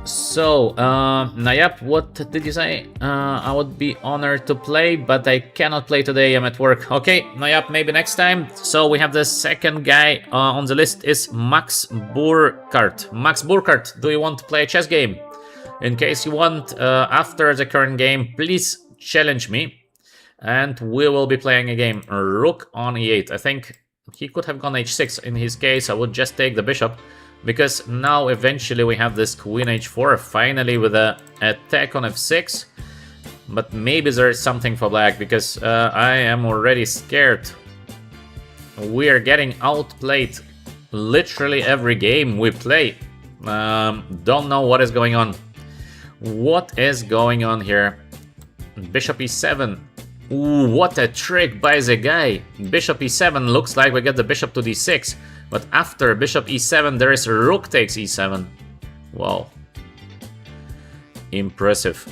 So, Nayap, what did you say? I would be honored to play, but I cannot play today, I'm at work. Okay, Nayap, maybe next time. So we have the second guy on the list is Max Burkhardt. Max Burkhardt, do you want to play a chess game? In case you want, after the current game, please challenge me. And we will be playing a game, rook on e8. I think he could have gone h6. In his case, I would just take the bishop. Because now eventually we have this queen h4, finally with a attack on f6. But maybe there is something for black, because I am already scared. We are getting outplayed literally every game we play. Don't know what is going on. What is going on here? Bishop e7. Ooh, what a trick by the guy. Bishop e7, looks like we get the bishop to d6. But after bishop e7, there is rook takes e7. Wow. Impressive.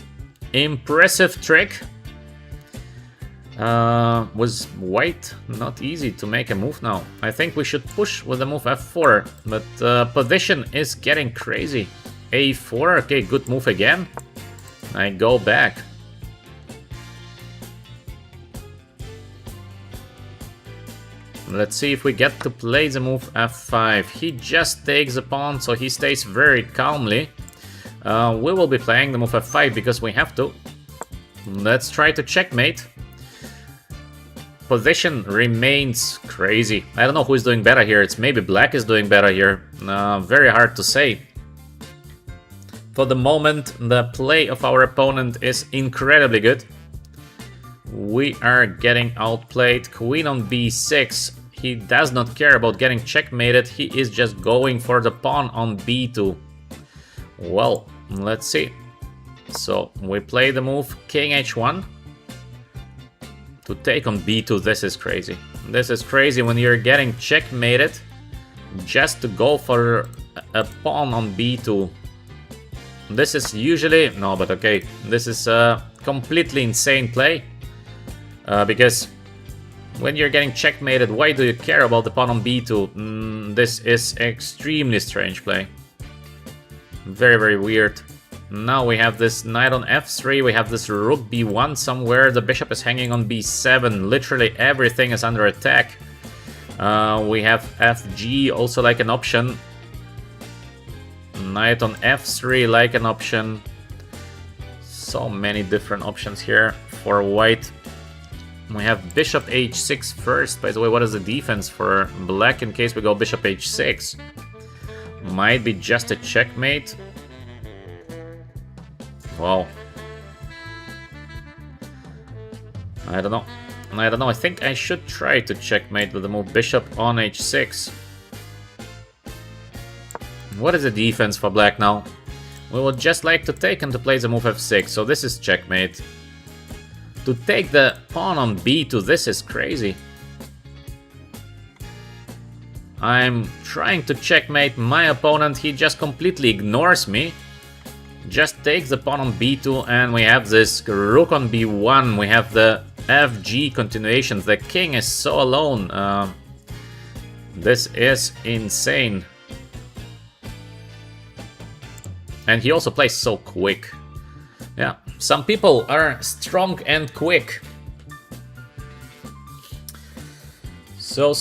Impressive trick. Was white not easy to make a move now. I think we should push with the move f4. But position is getting crazy. a4, okay, good move again. I go back. Let's see if we get to play the move f5. He just takes the pawn, so he stays very calmly. We will be playing the move f5 because we have to. Let's try to checkmate. Position remains crazy. I don't know who is doing better here. It's maybe black is doing better here. Very hard to say. For the moment, the play of our opponent is incredibly good. We are getting outplayed. Queen on b6. He does not care about getting checkmated. He is just going for the pawn on b2. Well, let's see. So we play the move king h1 to take on b2. This is crazy. This is crazy when you're getting checkmated just to go for a pawn on b2. This is usually... no, but okay. This is a completely insane play. Because when you're getting checkmated, why do you care about the pawn on b2? This is extremely strange play. Very, very weird. Now we have this knight on f3, we have this rook b1 somewhere, the bishop is hanging on b7, literally everything is under attack. We have fg also like an option. Knight on f3 like an option. So many different options here for white. We have bishop h6 first. By the way, what is the defense for black in case we go bishop h6? Might be just a checkmate. Wow. I don't know. I think I should try to checkmate with the move bishop on h6. What is the defense for black now? We would just like to take and to play the move f6, so this is checkmate. To take the pawn on b2, this is crazy. I'm trying to checkmate my opponent, he just completely ignores me. Just takes the pawn on b2 and we have this rook on b1, we have the fg continuation, the king is so alone. This is insane. And he also plays so quick. Yeah, some people are strong and quick. So,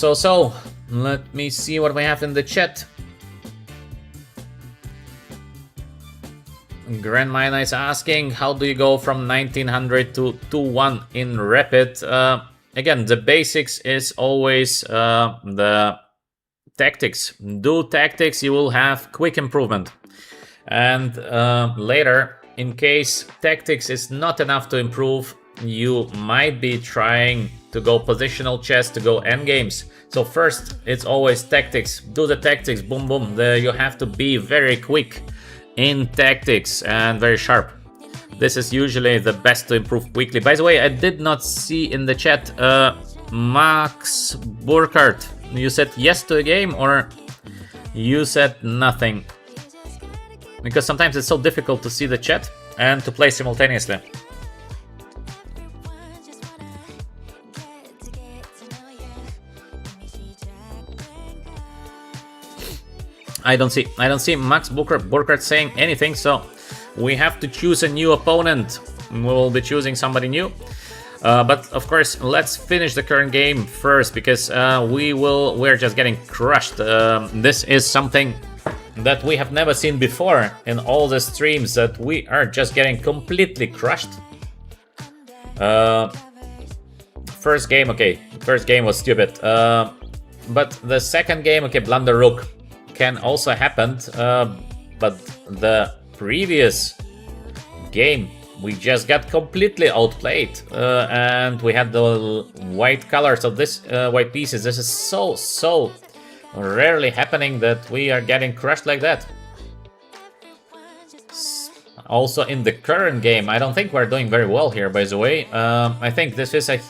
let me see what we have in the chat. Grandmina is asking, how do you go from 1900 to 2-1 in Rapid? Again, the basics is always the tactics. Do tactics, you will have quick improvement. And later, in case tactics is not enough to improve, you might be trying to go positional chess, to go endgames. So first, it's always tactics. Do the tactics, boom, boom. You have to be very quick in tactics and very sharp. This is usually the best to improve quickly. By the way, I did not see in the chat, Max Burkhardt, you said yes to a game or you said nothing? Because sometimes it's so difficult to see the chat and to play simultaneously. I don't see Max Burkhardt saying anything, so we have to choose a new opponent. We will be choosing somebody new. But of course, let's finish the current game first, because we're just getting crushed. This is something that we have never seen before in all the streams, that we are just getting completely crushed. First game, okay, first game was stupid. But the second game, okay, blunder rook can also happen, but the previous game we just got completely outplayed, and we had the white colors of this white pieces. This is so rarely happening that we are getting crushed like that. Also in the current game, I don't think we're doing very well here, by the way. I think this is a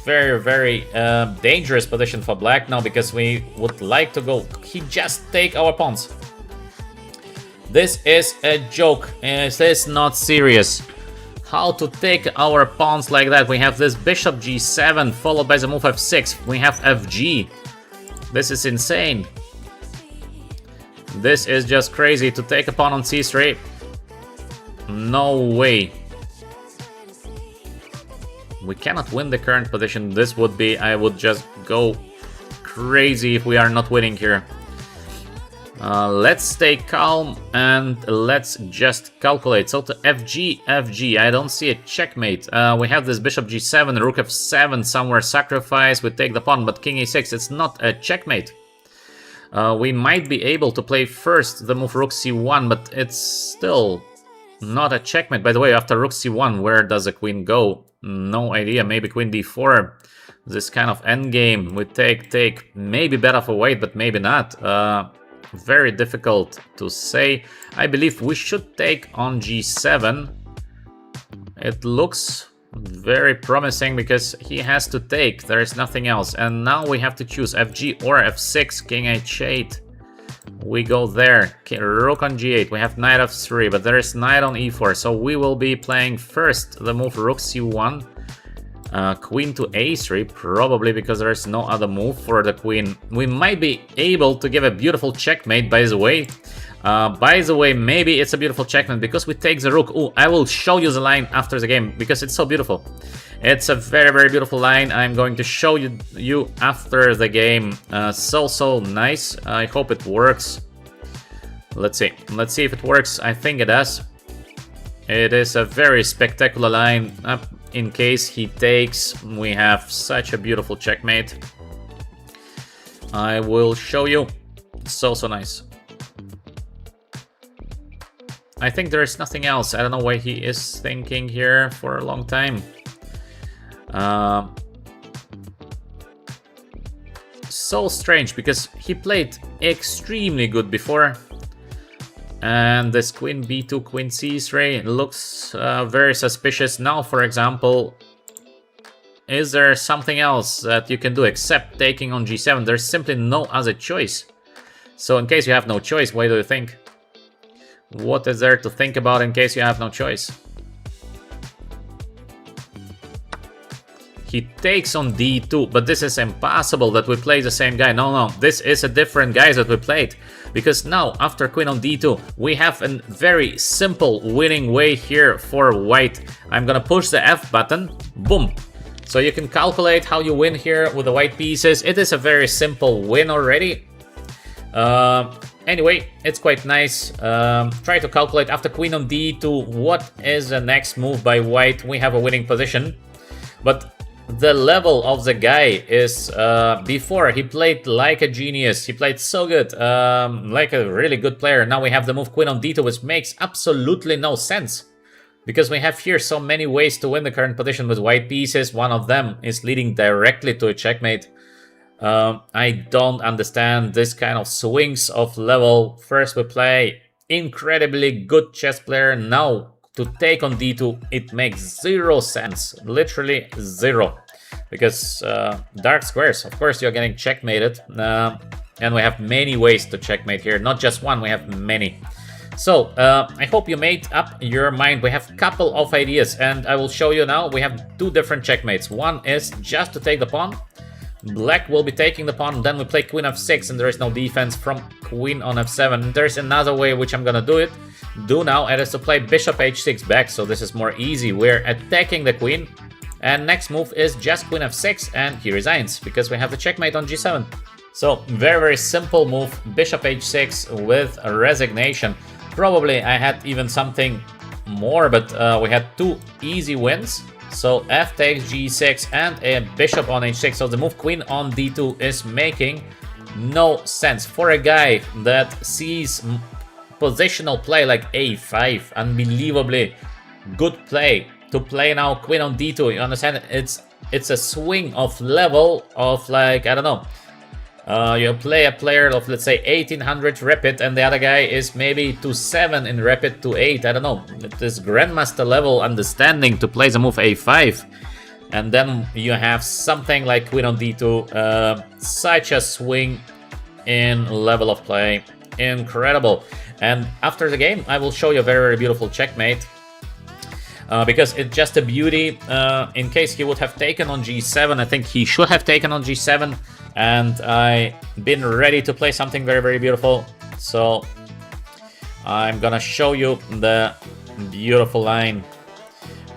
very dangerous position for black now, because we would like to go. He just take our pawns. This is a joke. This is not serious. How to take our pawns like that? We have this bishop g7 followed by the move f6. We have fg. This is insane. This is just crazy to take a pawn on c3. No way. We cannot win the current position. This would be, I would just go crazy if we are not winning here. Let's stay calm and let's just calculate. So to fg, I don't see a checkmate. We have this bishop g7, rook f7 somewhere sacrifice. We take the pawn, but king a6, it's not a checkmate. We might be able to play first the move rook c1, but it's still not a checkmate. By the way, after rook c1, where does the queen go? No idea. Maybe queen d4. This kind of endgame with take, maybe better for white, but maybe not. Very difficult to say. I believe we should take on g7. It looks very promising because he has to take. There is nothing else. And now we have to choose fg or f6, king h8. We go there. Rook on g8. We have knight f3, but there is knight on e4. So we will be playing first the move rook c1. Queen to a3, probably because there is no other move for the queen. We might be able to give a beautiful checkmate, by the way. Maybe it's a beautiful checkmate because we take the rook. Oh, I will show you the line after the game because it's so beautiful. It's a very, very beautiful line. I'm going to show you after the game. So nice. I hope it works. Let's see. Let's see if it works. I think it does. It is a very spectacular line. In case he takes, we have such a beautiful checkmate. I will show you. So nice. I think there is nothing else. I don't know why he is thinking here for a long time. So strange because he played extremely good before. And this queen b2, queen c3 looks very suspicious. Now, for example, is there something else that you can do except taking on g7? There's simply no other choice. So in case you have no choice, what do you think? What is there to think about in case you have no choice? He takes on d2, but this is impossible that we play the same guy. No, this is a different guy that we played. Because now, after queen on d2, we have a very simple winning way here for white. I'm gonna push the F button, boom. So you can calculate how you win here with the white pieces. It is a very simple win already. Anyway, it's quite nice. Try to calculate after queen on d2, what is the next move by white. We have a winning position. But the level of the guy is, before he played like a genius, he played so good, like a really good player. Now we have the move queen on d2, which makes absolutely no sense. Because we have here so many ways to win the current position with white pieces. One of them is leading directly to a checkmate. I don't understand this kind of swings of level. First we play incredibly good chess player, now to take on d2, it makes zero sense, literally zero, because dark squares, of course you're getting checkmated, and we have many ways to checkmate here, not just one, we have many. So I hope you made up your mind. We have a couple of ideas and I will show you now. We have two different checkmates. One is just to take the pawn. Black will be taking the pawn, then we play queen f6 and there is no defense from queen on f7. There's another way which I'm gonna do now, and is to play bishop h6 back, so this is more easy. We're attacking the queen, and next move is just queen f6 and he resigns, because we have the checkmate on g7. So very, very simple move, bishop h6 with a resignation. Probably I had even something more, but we had two easy wins. So f takes g6 and a bishop on h6. So the move queen on d2 is making no sense for a guy that sees positional play like a5. Unbelievably good play to play now queen on d2. You understand? It's a swing of level of, like, I don't know. You play a player of, let's say, 1800 rapid, and the other guy is maybe to 7 in rapid to 8. I don't know. This grandmaster level understanding to play the move a5, and then you have something like queen on d2. Such a swing in level of play, incredible. And after the game, I will show you a very, very beautiful checkmate. Because it's just a beauty. In case he would have taken on g7, I think he should have taken on g7. And I've been ready to play something very, very beautiful. So I'm gonna show you the beautiful line.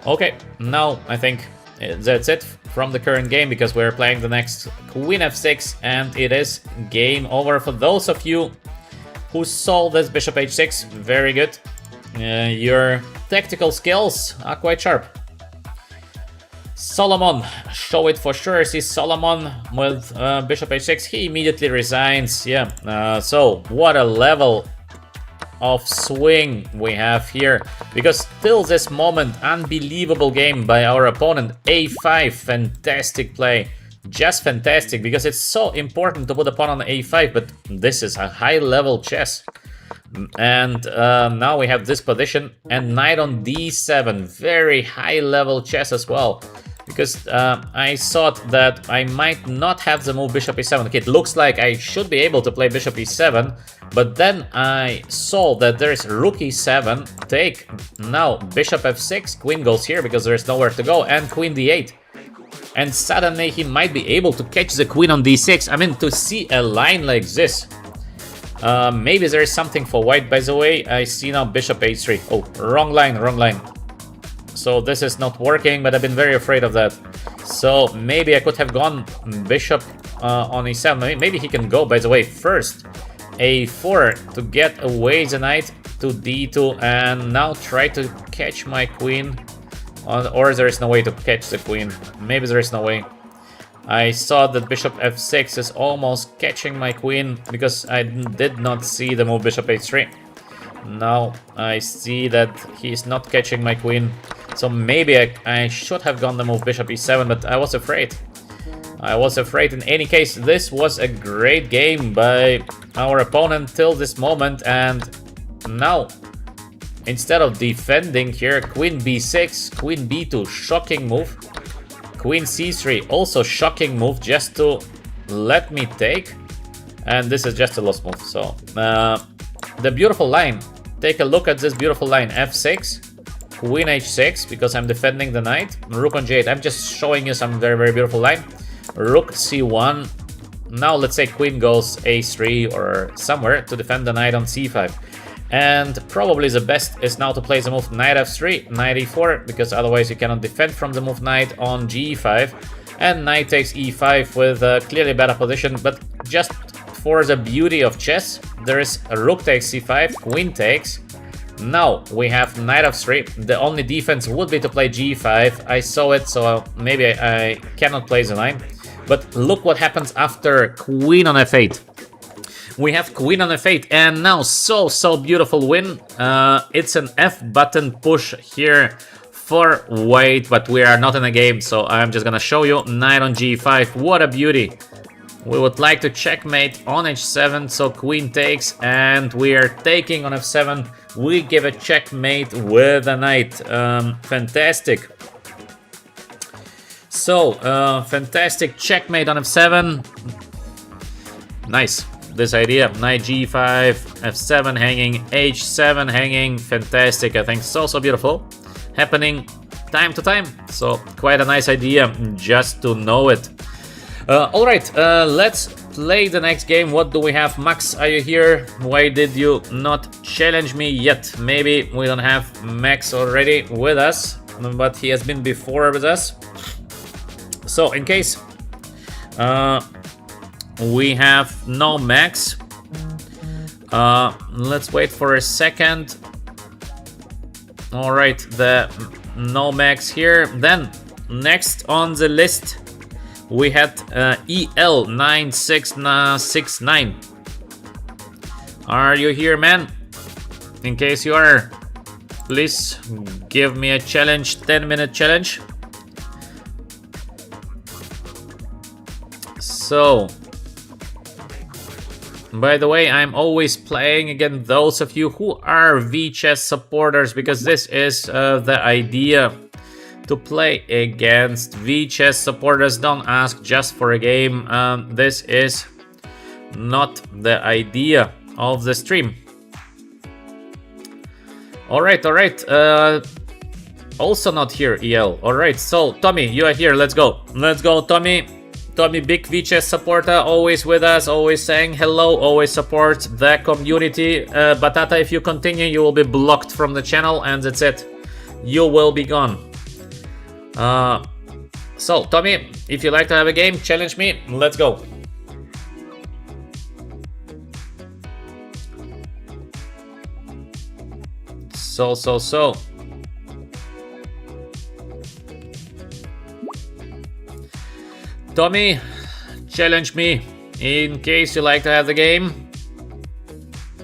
Okay, now I think that's it from the current game, because we're playing the next queen f6 and it is game over. For those of you who saw this bishop h6, very good. Your tactical skills are quite sharp. Solomon, show it for sure. See Solomon with bishop h6. He immediately resigns. Yeah. So what a level of swing we have here, because till this moment, unbelievable game by our opponent. A5, fantastic play, just fantastic, because it's so important to put a pawn on a5, but this is a high level chess. And now we have this position, and knight on d7, very high level chess as well, because I thought that I might not have the move bishop e7. Okay, it looks like I should be able to play bishop e7, but then I saw that there's rook e7, take, now bishop f6, queen goes here because there's nowhere to go, and queen d8. And suddenly he might be able to catch the queen on d6. I mean, to see a line like this. Maybe there is something for white, by the way. I see now bishop h3. Oh, wrong line, wrong line. So this is not working, but I've been very afraid of that. So maybe I could have gone bishop on e7. Maybe he can go, by the way, first a4 to get away the knight to d2, and now try to catch my queen. Or there is no way to catch the queen. Maybe there is no way. I saw that bishop f6 is almost catching my queen, because I did not see the move bishop h3. Now I see that he's not catching my queen. So maybe I should have gone the move bishop e7, but I was afraid. I was afraid. In any case, this was a great game by our opponent till this moment, and now instead of defending here, queen b6, queen b2, shocking move. Queen c3, also shocking move, just to let me take. And this is just a lost move. So the beautiful line, take a look at this beautiful line. f6, queen h6, because I'm defending the knight. Rook on g8, I'm just showing you some very, very beautiful line. Rook c1. Now let's say queen goes a3 or somewhere to defend the knight on c5. And probably the best is now to play the move knight f3, knight e4, because otherwise you cannot defend from the move knight on g5. And knight takes e5 with a clearly better position, but just for the beauty of chess, there is a rook takes c5, queen takes. Now we have knight f3. The only defense would be to play g5. I saw it, so maybe I cannot play the line. But look what happens after queen on f8. We have queen on f8, and now so beautiful win. It's an F button push here for white, but we are not in a game, so I'm just gonna show you knight on g5. What a beauty. We would like to checkmate on h7, so queen takes, and we are taking on f7. We give a checkmate with a knight. Fantastic. So, fantastic checkmate on f7. Nice. This idea, knight g5, f7 hanging, h7 hanging, fantastic. I think so beautiful, happening time to time. So quite a nice idea, just to know it. All right, let's play the next game. What do we have? Max, are you here? Why did you not challenge me yet? Maybe we don't have Max already with us, but he has been before with us. So in case we have no Max, let's wait for a second. All right, the no Max here. Then next on the list we had EL9669. Are you here, man? In case you are, please give me a challenge, 10-minute challenge. So, by the way, I'm always playing against those of you who are VChess supporters, because this is the idea, to play against VChess supporters. Don't ask just for a game. This is not the idea of the stream. All right. Also not here, EL. All right, so Tommy, you are here. Let's go, Tommy. Tommy, big VChess supporter, always with us, always saying hello, always supports the community. Batata, if you continue, you will be blocked from the channel, and that's it. You will be gone. So, Tommy, if you like to have a game, challenge me. Let's go. So. Tommy, challenge me in case you like to have the game.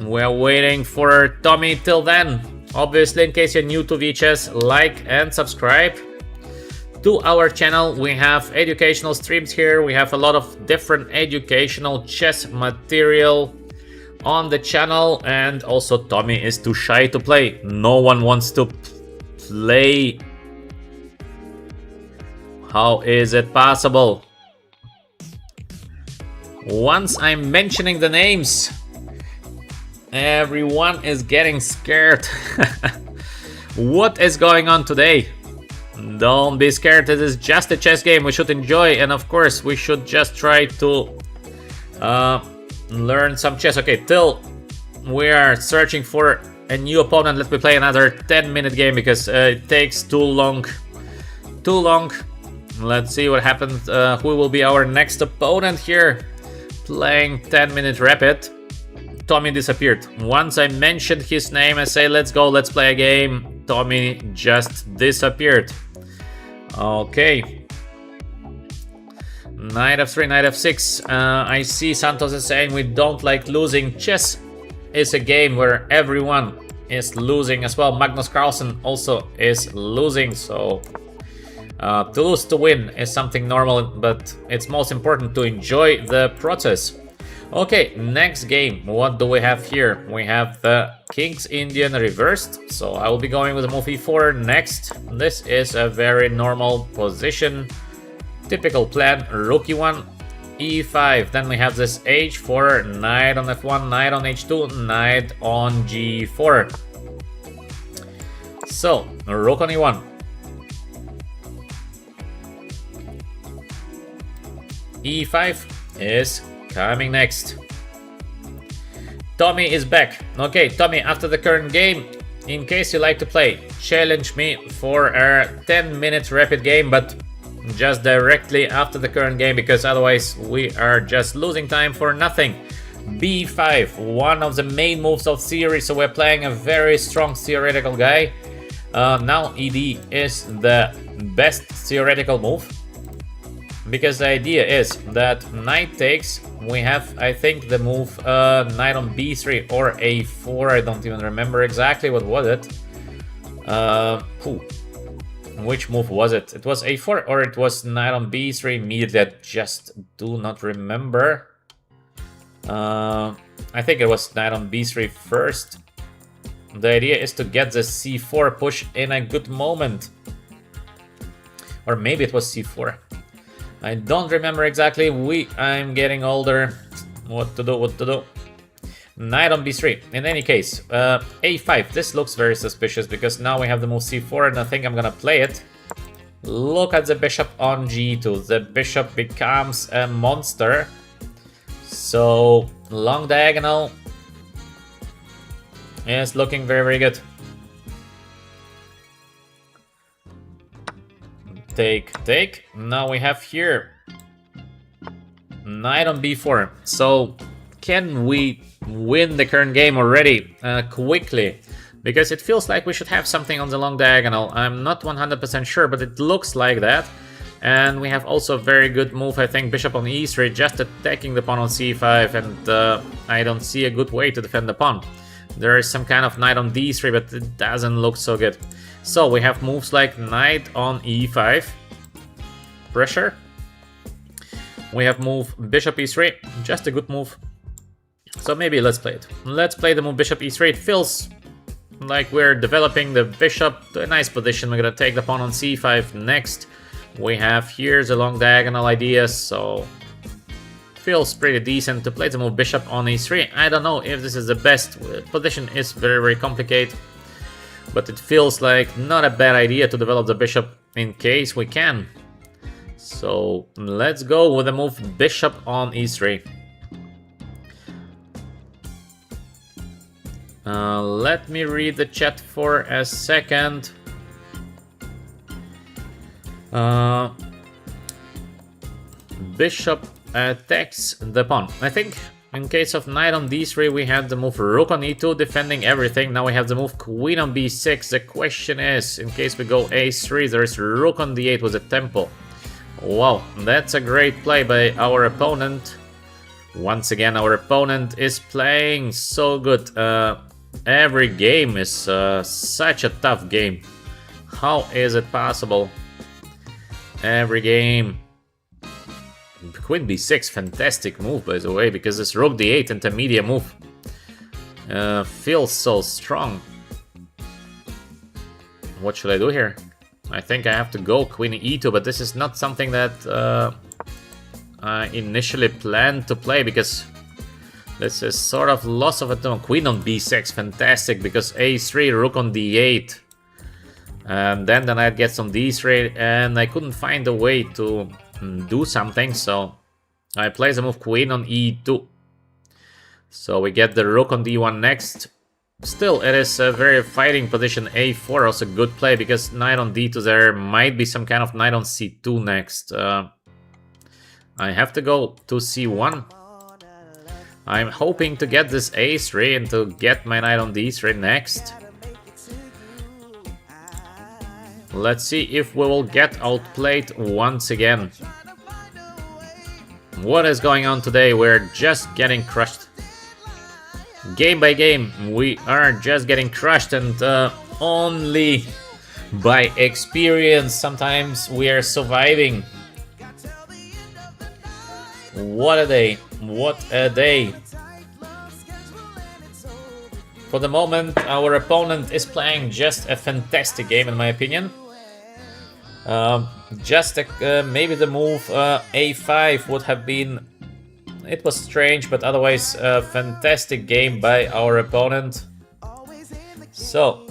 We're waiting for Tommy till then. Obviously, in case you're new to VHS, like and subscribe to our channel. We have educational streams here. We have a lot of different educational chess material on the channel, and also Tommy is too shy to play. No one wants to play. How is it possible? Once I'm mentioning the names, everyone is getting scared. What is going on today? Don't be scared, it is just a chess game we should enjoy, and of course we should just try to learn some chess. Okay, till we are searching for a new opponent, let me play another 10-minute game because it takes too long. Let's see what happens. Who will be our next opponent here? Playing 10-minute rapid. Tommy disappeared. Once I mentioned his name, I say let's go, let's play a game. Tommy just disappeared. Okay. Knight f3, knight f6. I see Santos is saying we don't like losing. Chess is a game where everyone is losing as well. Magnus Carlsen also is losing, so to lose to win is something normal, but it's most important to enjoy the process. Okay, next game. What do we have here? We have the King's Indian reversed, so I will be going with the move e4 next. This is a very normal position. Typical plan, rook e1, e5. Then we have this h4, knight on f1, knight on h2, knight on g4. So, rook on e1. e5 is coming next. Tommy is back. Okay, Tommy, after the current game, in case you like to play, challenge me for a 10-minute rapid game, but just directly after the current game, because otherwise we are just losing time for nothing. b5, one of the main moves of theory, so we're playing a very strong theoretical guy. Now ed is the best theoretical move, because the idea is that knight takes, we have, I think, the move knight on b3 or a4, I don't even remember exactly what was it. Which move was it? It was a4 or it was knight on b3 immediately, I just do not remember. I think it was knight on b3 first. The idea is to get the c4 push in a good moment. Or maybe it was c4. I don't remember exactly. I'm getting older. What to do? Knight on b3. In any case, a5. This looks very suspicious because now we have the move c4 and I think I'm gonna play it. Look at the bishop on g2. The bishop becomes a monster. So, long diagonal is looking very, very good. Take. Now we have here knight on b4. So can we win the current game already quickly? Because it feels like we should have something on the long diagonal. I'm not 100% sure, but it looks like that. And we have also a very good move, I think, bishop on e3, just attacking the pawn on c5, and I don't see a good way to defend the pawn. There is some kind of knight on d3, but it doesn't look so good. So we have moves like knight on e5, pressure. We have move bishop e3, just a good move. So maybe let's play it. Let's play the move bishop e3. It feels like we're developing the bishop to a nice position. We're gonna take the pawn on c5 next. We have here the long diagonal idea, so feels pretty decent to play the move bishop on e3. I don't know if this is the best position. Is very, very complicated. But it feels like not a bad idea to develop the bishop in case we can. So let's go with the move bishop on e3. Let me read the chat for a second. Bishop attacks the pawn. I think in case of knight on d3 we had the move rook on e2 defending everything. Now we have the move queen on b6. The question is, in case we go a3, there is rook on d8 with a tempo. Wow, that's a great play by our opponent. Once again, our opponent is playing so good. Every game is such a tough game. How is it possible? Every game. Queen b6, fantastic move by the way, because this rook d8 intermediate move feels so strong. What should I do here? I think I have to go queen e2, but this is not something that I initially planned to play, because this is sort of loss of a tone. Queen on b6, fantastic, because a3, rook on d8. And then the knight gets on d3, and I couldn't find a way to do something, so I play the move queen on e2. So we get the rook on d1 next. Still, it is a very fighting position. a4 also good play, because knight on d2, there might be some kind of knight on c2 next. I have to go to c1. I'm hoping to get this a3 and to get my knight on d3 next. Let's see if we will get outplayed once again. What is going on today? We're just getting crushed. Game by game, we are just getting crushed, and only by experience sometimes we are surviving. What a day, what a day. For the moment, our opponent is playing just a fantastic game in my opinion. Maybe the move a5 would have been... It was strange, but otherwise a fantastic game by our opponent. So,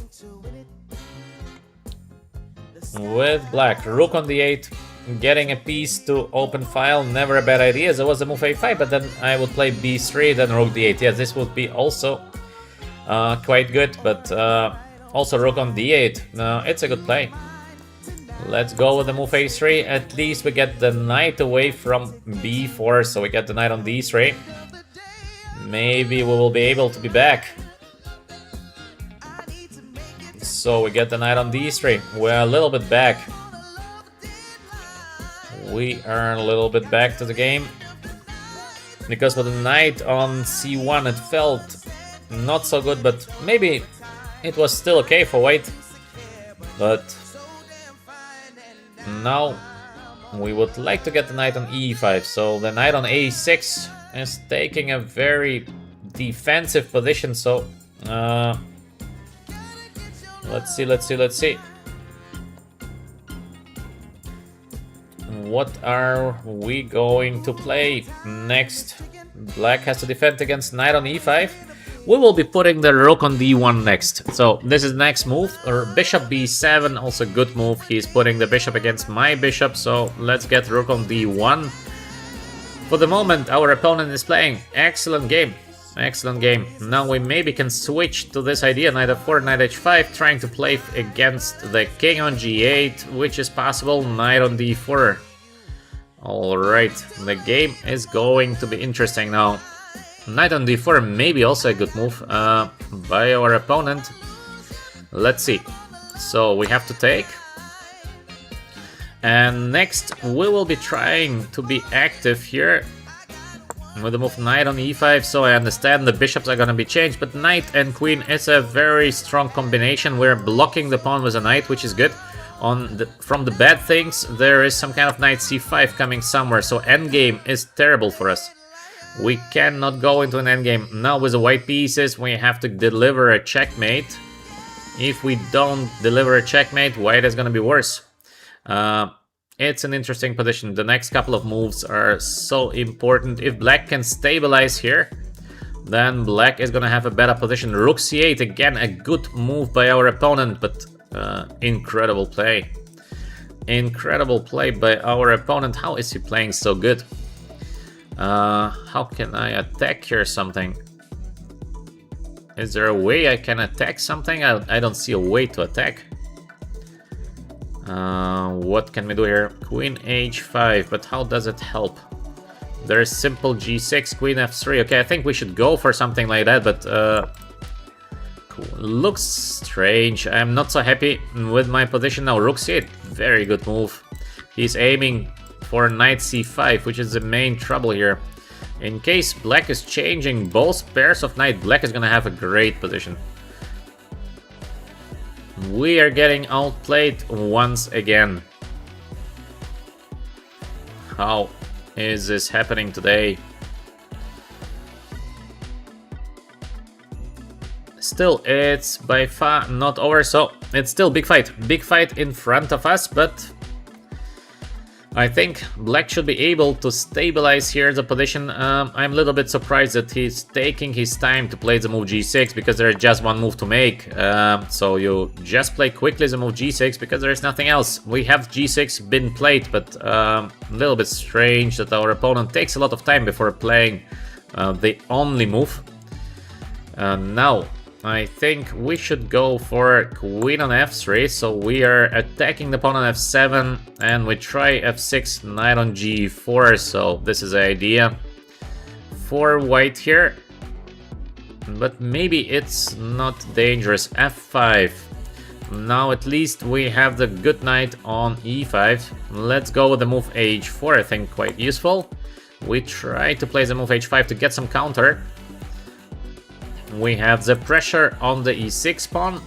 with black, rook on d8, getting a piece to open file, never a bad idea. There was the move a5, but then I would play b3, then rook d8. Yeah, this would be also quite good, but also rook on d8. It's a good play. Let's go with the move a3. At least we get the knight away from b4, so we get the knight on d3. Maybe we will be able to be back. So we get the knight on d3. We're a little bit back. We are a little bit back to the game. Because with the knight on c1 it felt not so good, but maybe it was still okay for white. But now we would like to get the knight on e5, so the knight on a6 is taking a very defensive position, so let's see. What are we going to play next? Black has to defend against knight on e5. We will be putting the rook on d1 next. So this is the next move. Or bishop b7, also good move. He's putting the bishop against my bishop, so let's get rook on d1. For the moment, our opponent is playing excellent game. Excellent game. Now we maybe can switch to this idea, knight f4, knight h5, trying to play against the king on g8, which is possible, knight on d4. Alright, the game is going to be interesting now. Knight on d4 maybe also a good move by our opponent. Let's see. So we have to take. And next we will be trying to be active here with the move knight on e5. So I understand the bishops are going to be changed, but knight and queen is a very strong combination. We're blocking the pawn with a knight, which is good. From the bad things, there is some kind of knight c5 coming somewhere, so endgame is terrible for us. We cannot go into an endgame. Now with the white pieces, we have to deliver a checkmate. If we don't deliver a checkmate, white is going to be worse. It's an interesting position. The next couple of moves are so important. If black can stabilize here, then black is going to have a better position. Rook c8, again, a good move by our opponent, but incredible play. Incredible play by our opponent. How is he playing so good? How can I attack here something? Is there a way I can attack something? I don't see a way to attack. What can we do here? Queen h5, but how does it help? There's simple g6, queen f3. Okay, I think we should go for something like that, but looks strange. I'm not so happy with my position now. Rook c8, very good move. He's aiming for knight c5, which is the main trouble here. In case black is changing both pairs of knight, black is gonna have a great position. We are getting outplayed once again. How is this happening today? Still, it's by far not over, so it's still big fight. Big fight in front of us, but I think black should be able to stabilize here the position. I'm a little bit surprised that he's taking his time to play the move g6, because there is just one move to make. So you just play quickly the move g6 because there is nothing else. We have g6 been played, but a little bit strange that our opponent takes a lot of time before playing the only move. Now, I think we should go for queen on f3, so we are attacking the pawn on f7, and we try f6, knight on g4, so this is the idea for white here. But maybe it's not dangerous. f5. Now at least we have the good knight on e5. Let's go with the move h4, I think quite useful. We try to play the move h5 to get some counter. We have the pressure on the e6 pawn,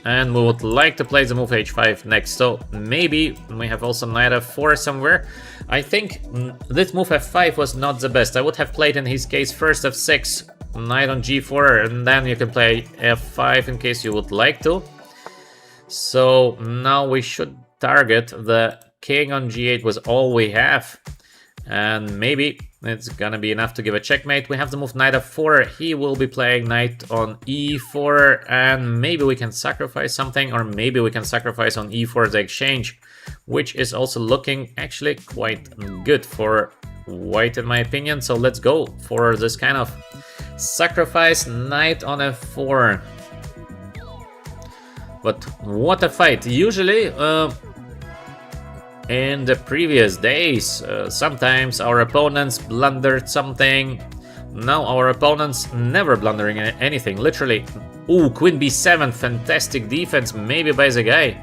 and we would like to play the move h5 next, so maybe we have also knight f4 somewhere. I think this move f5 was not the best. I would have played in his case first f6, knight on g4, and then you can play f5 in case you would like to. So now we should target the king on g8 was all we have, and maybe it's gonna be enough to give a checkmate. We have the move knight f4. He will be playing knight on e4, and maybe we can sacrifice something, or maybe we can sacrifice on e4 the exchange, which is also looking actually quite good for white in my opinion. So let's go for this kind of sacrifice, knight on f4. But what a fight. Usually in the previous days, sometimes our opponents blundered something. Now our opponents never blundering anything, literally. Ooh, queen b7, fantastic defense, maybe by the guy.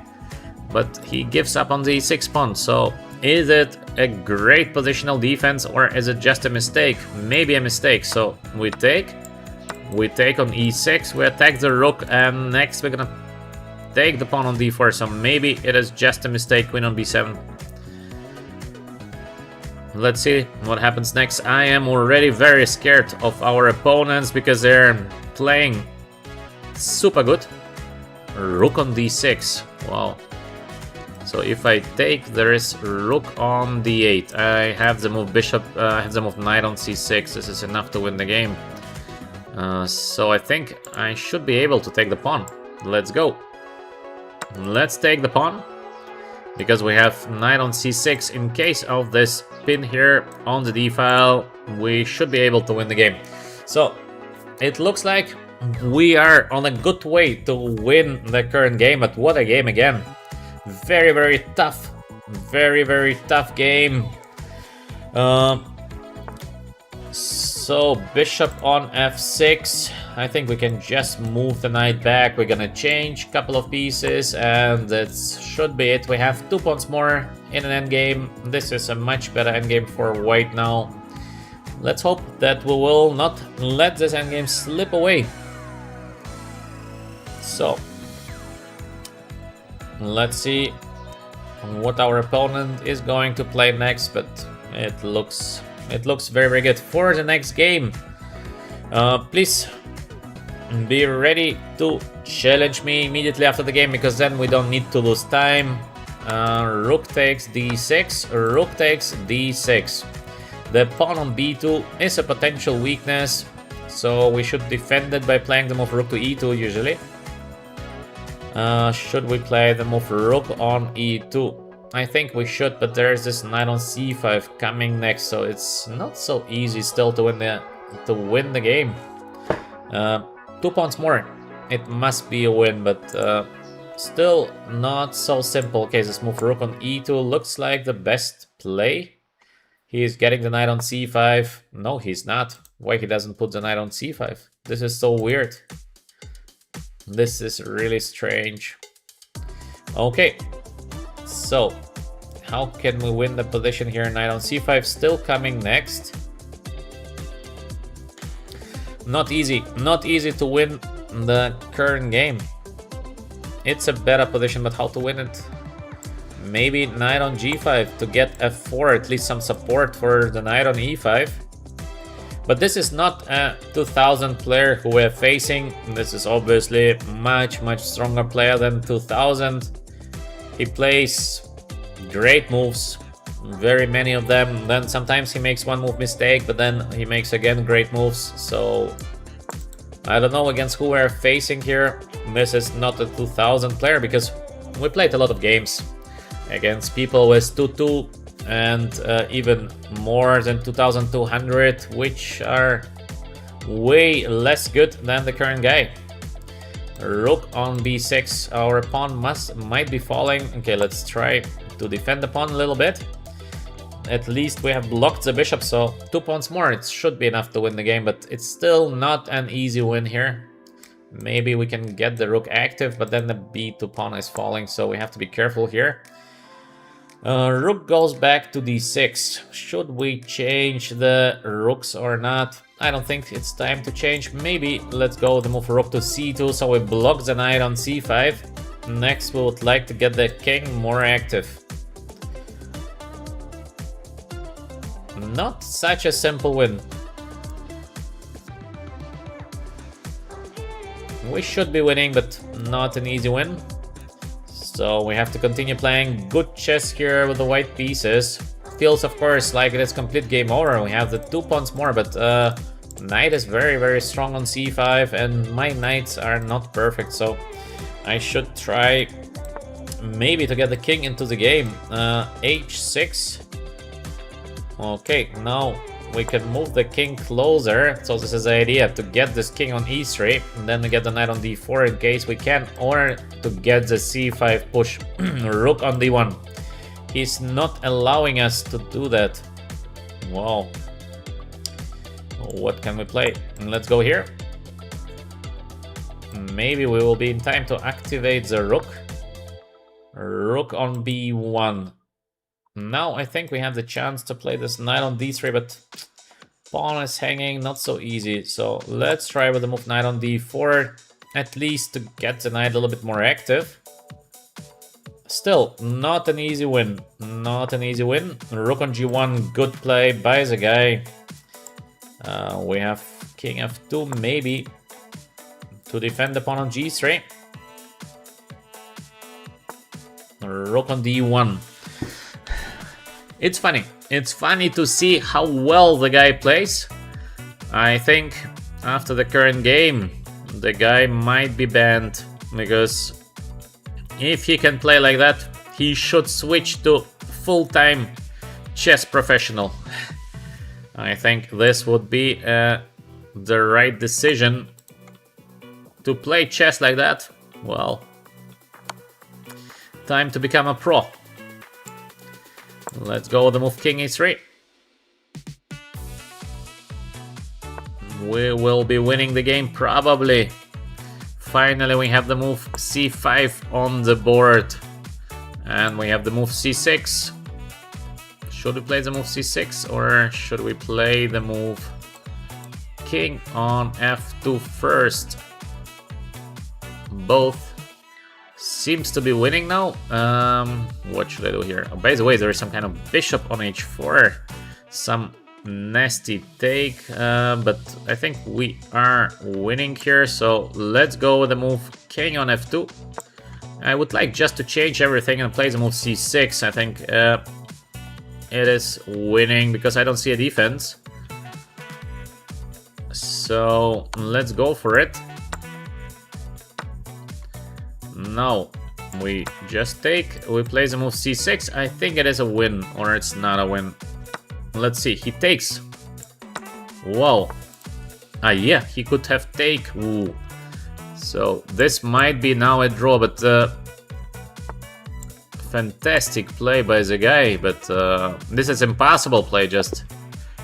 But he gives up on the e6 pawn, so is it a great positional defense, or is it just a mistake? Maybe a mistake, so we take on e6, we attack the rook, and next we're gonna take the pawn on d4, so maybe it is just a mistake, queen on b7. Let's see what happens next. I am already very scared of our opponents because they're playing super good. Rook on d6, wow. So if I take, there is rook on d8. I have the move bishop, I have the move knight on c6. This is enough to win the game. So I think I should be able to take the pawn. Let's go. Let's take the pawn, because we have knight on c6. In case of this pin here on the d-file, we should be able to win the game. So it looks like we are on a good way to win the current game, but what a game again. Very, very tough. Very, very tough game. So bishop on f6. I think we can just move the knight back. We're gonna change a couple of pieces, and that should be it. We have 2 pawns more in an endgame. This is a much better endgame for white now. Let's hope that we will not let this endgame slip away. So let's see what our opponent is going to play next, but it looks very, very good for the next game. Please be ready to challenge me immediately after the game, because then we don't need to lose time. Rook takes d6, rook takes d6. The pawn on b2 is a potential weakness, so we should defend it by playing the move rook to e2 usually. Should we play the move rook on e2? I think we should, but there's this knight on c5 coming next, so it's not so easy still to win the game. 2 pawns more, it must be a win, but still not so simple. Okay, this move rook on e2 looks like the best play. He is getting the knight on c5. No, he's not. Why he doesn't put the knight on c5? This is so weird. This is really strange. Okay, so How can we win the position here? Knight on c5 still coming next. Not easy to win the current game. It's a better position, but how to win it? Maybe knight on g5 to get f4, at least some support for the knight on e5. But this is not a 2000 player who we're facing. This is obviously much stronger player than 2000. He plays great moves, very many of them. Then sometimes he makes one move mistake, but then he makes again great moves. So I don't know against who we're facing here. This is not a 2000 player because we played a lot of games against people with 2-2 and even more than 2200, which are way less good than the current guy. Rook on b6, our pawn might be falling. Okay, let's try to defend the pawn a little bit. At least we have blocked the bishop, so 2 pawns more, it should be enough to win the game, but it's still not an easy win here. Maybe we can get the rook active, but then the b2 pawn is falling, so we have to be careful here. Rook goes back to d6. Should we change the rooks or not? I don't think it's time to change. Maybe let's go the move rook to c2, so we block the knight on c5. Next we would like to get the king more active. Not such a simple win. We should be winning, but not an easy win. So we have to continue playing good chess here with the white pieces. Feels, of course, like it is complete game over. We have the 2 pawns more, but knight is very strong on c5, and my knights are not perfect, so I should try maybe to get the king into the game. h6. Okay, now we can move the king closer. So this is the idea, to get this king on e3, and then we get the knight on d4 in case we can, or to get the c5 push. Rook on d1. He's not allowing us to do that. Wow. What can we play? Let's go here. Maybe we will be in time to activate the rook. Rook on b1. Now I think we have the chance to play this knight on d3, but pawn is hanging, not so easy. So let's try with the move knight on d4, at least to get the knight a little bit more active. Still, not an easy win. Not an easy win. Rook on g1, good play by the guy. We have king f2, maybe, to defend the pawn on g3. Rook on d1. It's funny. It's funny to see how well the guy plays. I think after the current game, the guy might be banned, because if he can play like that, he should switch to full-time chess professional. I think this would be the right decision. To play chess like that, well, time to become a pro. Let's go with the move king e3. We will be winning the game probably. Finally we have the move c5 on the board. And we have the move c6. Should we play the move c6 or should we play the move king on f2 first? Both seems to be winning now. What should I do here? Oh, by the way, there is some kind of bishop on h4. Some nasty take, but I think we are winning here. So let's go with the move king on f2. I would like just to change everything and play the move c6. I think it is winning because I don't see a defense. So let's go for it. Now we just take, we play the move c6. I think it is a win, or it's not a win. Let's see, he takes. Wow. Ah, yeah, he could have take. Ooh. So this might be now a draw, but fantastic play by the guy. But this is impossible play.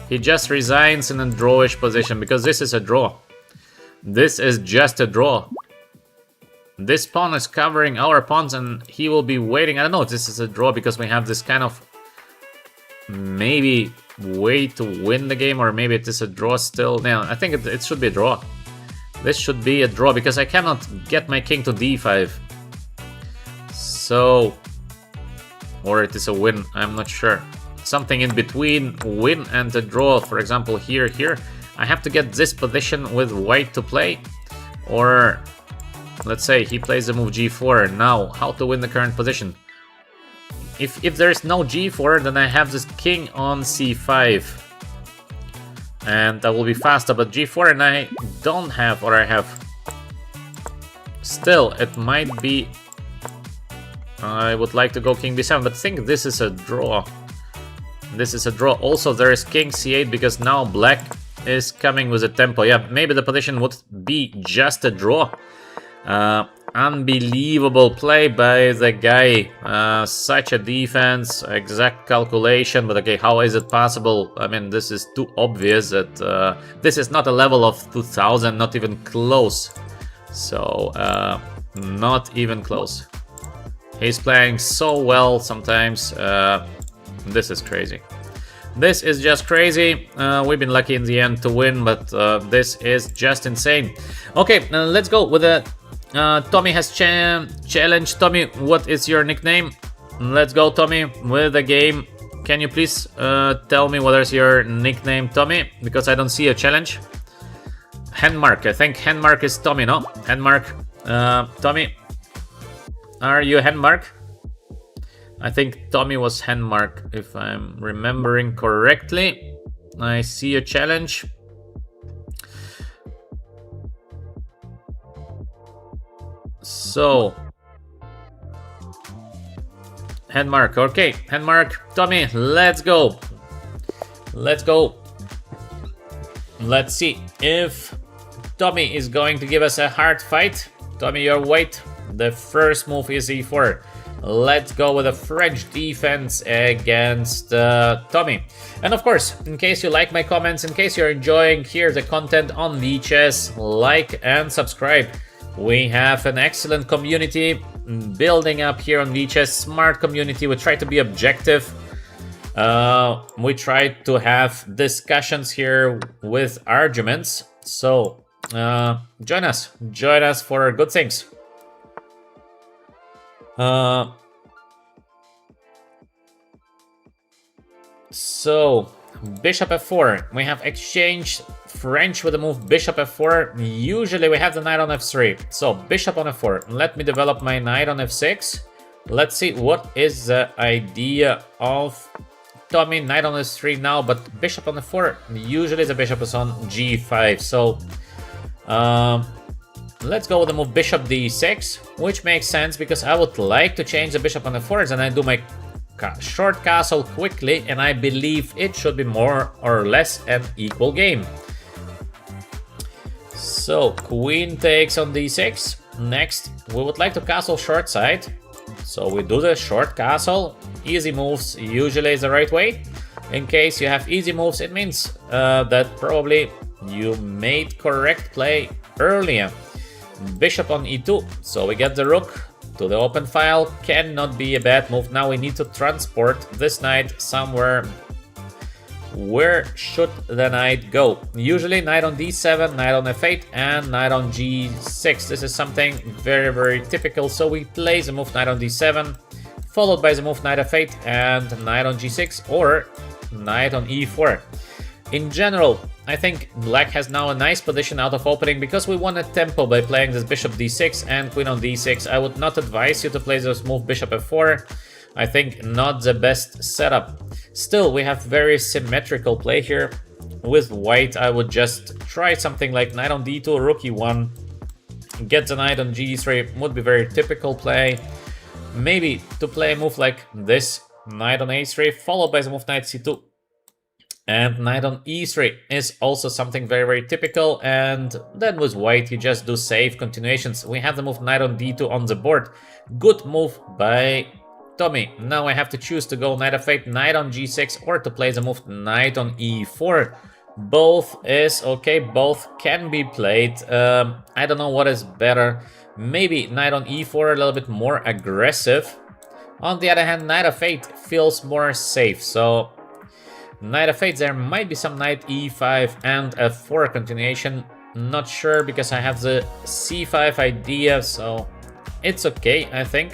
He just resigns in a drawish position because this is a draw. This is just a draw. This pawn is covering our pawns and he will be waiting. I don't know if this is a draw because we have this kind of maybe way to win the game, or maybe it is a draw still. Now, I think it should be a draw. This should be a draw because I cannot get my king to d5. So, or it is a win, I'm not sure. Something in between win and a draw, for example, here. I have to get this position with white to play, or let's say he plays the move g4. Now, how to win the current position? If there is no g4, then I have this king on c5. And I will be faster, but g4 and I don't have, or I have. Still, it might be... I would like to go king b7, but I think this is a draw. This is a draw. Also, there is king c8 because now black is coming with a tempo. Yeah, maybe the position would be just a draw. Unbelievable play by the guy. Such a defense, exact calculation, but okay, how is it possible? I mean, this is too obvious that this is not a level of 2000, not even close. So, not even close. He's playing so well sometimes. This is crazy. This is just crazy. We've been lucky in the end to win, but this is just insane. Okay, let's go with a... Tommy has challenged. Tommy, what is your nickname? Let's go, Tommy, with the game. Can you please tell me what is your nickname, Tommy? Because I don't see a challenge. Henmark, I think Henmark is Tommy, no? Henmark, Tommy, are you Henmark? I think Tommy was Henmark, if I'm remembering correctly. I see a challenge. So, Henmark, okay, Henmark, Tommy, let's go. Let's go. Let's see if Tommy is going to give us a hard fight. Tommy, your weight. The first move is e4. Let's go with a French defense against Tommy. And of course, in case you like my comments, in case you're enjoying here the content on VChess, like and subscribe. We have an excellent community building up here on VChess, smart community. We try to be objective. We try to have discussions here with arguments. So join us for good things. So bishop f4. We have exchanged French with the move bishop f4. Usually we have the knight on f3. So bishop on f4. Let me develop my knight on f6. Let's see what is the idea of Tommy. Knight on f3 now, but bishop on f4. Usually the bishop is on g5. So let's go with the move bishop d6, which makes sense because I would like to change the bishop on f4, and I do my short castle quickly, and I believe it should be more or less an equal game. So queen takes on d6. Next, we would like to castle short side. So we do the short castle. Easy moves usually is the right way. In case you have easy moves, it means that probably you made correct play earlier. Bishop on e2. So we get the rook to the open file. Cannot be a bad move. Now we need to transport this knight somewhere. Where should the knight go? Usually knight on d7, knight on f8, and knight on g6. This is something very, very typical. So we play the move knight on d7, followed by the move knight f8 and knight on g6, or knight on e4. In general, I think black has now a nice position out of opening because we won a tempo by playing this bishop d6 and queen on d6. I would not advise you to play this move bishop f4. I think not the best setup. Still, we have very symmetrical play here. With white, I would just try something like knight on d2, rook e1, get the knight on g3, would be very typical play. Maybe to play a move like this, knight on a3, followed by the move knight c2. And knight on e3 is also something very, very typical. And then with white, you just do safe continuations. We have the move knight on d2 on the board. Good move by Tommy. Now I have to choose to go knight f8, knight on g6, or to play the move knight on e4. Both is okay, both can be played. I don't know what is better. Maybe knight on e4, a little bit more aggressive. On the other hand, knight of 8 feels more safe, so knight of 8, there might be some knight e5 and f4 continuation. Not sure because I have the c5 idea, so it's okay, I think.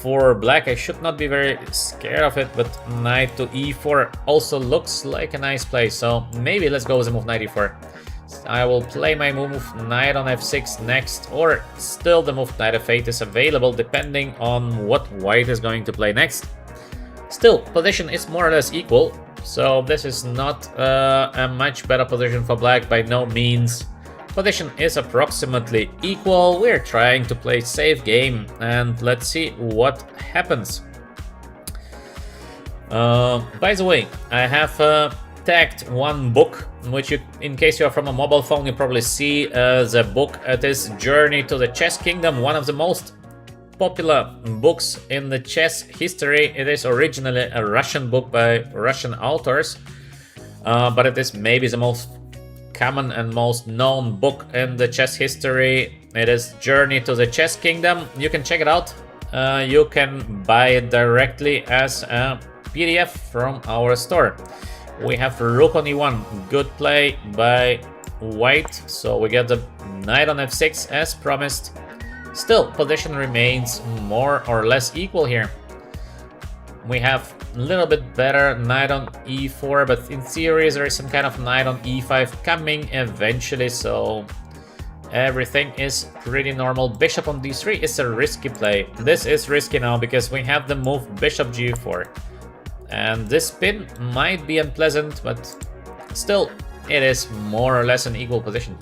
For black, I should not be very scared of it, but knight to e4 also looks like a nice play, so maybe let's go with the move knight e4. I will play my move knight on f6 next, or still the move knight f8 is available depending on what white is going to play next. Still, position is more or less equal, so this is not a much better position for black by no means. Position is approximately equal. We're trying to play safe game, and let's see what happens. By the way, I have tagged one book, which you, in case you're from a mobile phone, you probably see the book. It is Journey to the Chess Kingdom, one of the most popular books in the chess history. It is originally a Russian book by Russian authors, but it is maybe the most common and most known book in the chess history. It is Journey to the Chess Kingdom. You can check it out. You can buy it directly as a PDF from our store. We have rook on e1, good play by white, so we get the knight on f6 as promised. Still, position remains more or less equal here. We have a little bit better knight on e4, but in theory there is some kind of knight on e5 coming eventually, so everything is pretty normal. Bishop on d3 is a risky play. This is risky now because we have the move bishop g4, and this spin might be unpleasant, but still it is more or less an equal position.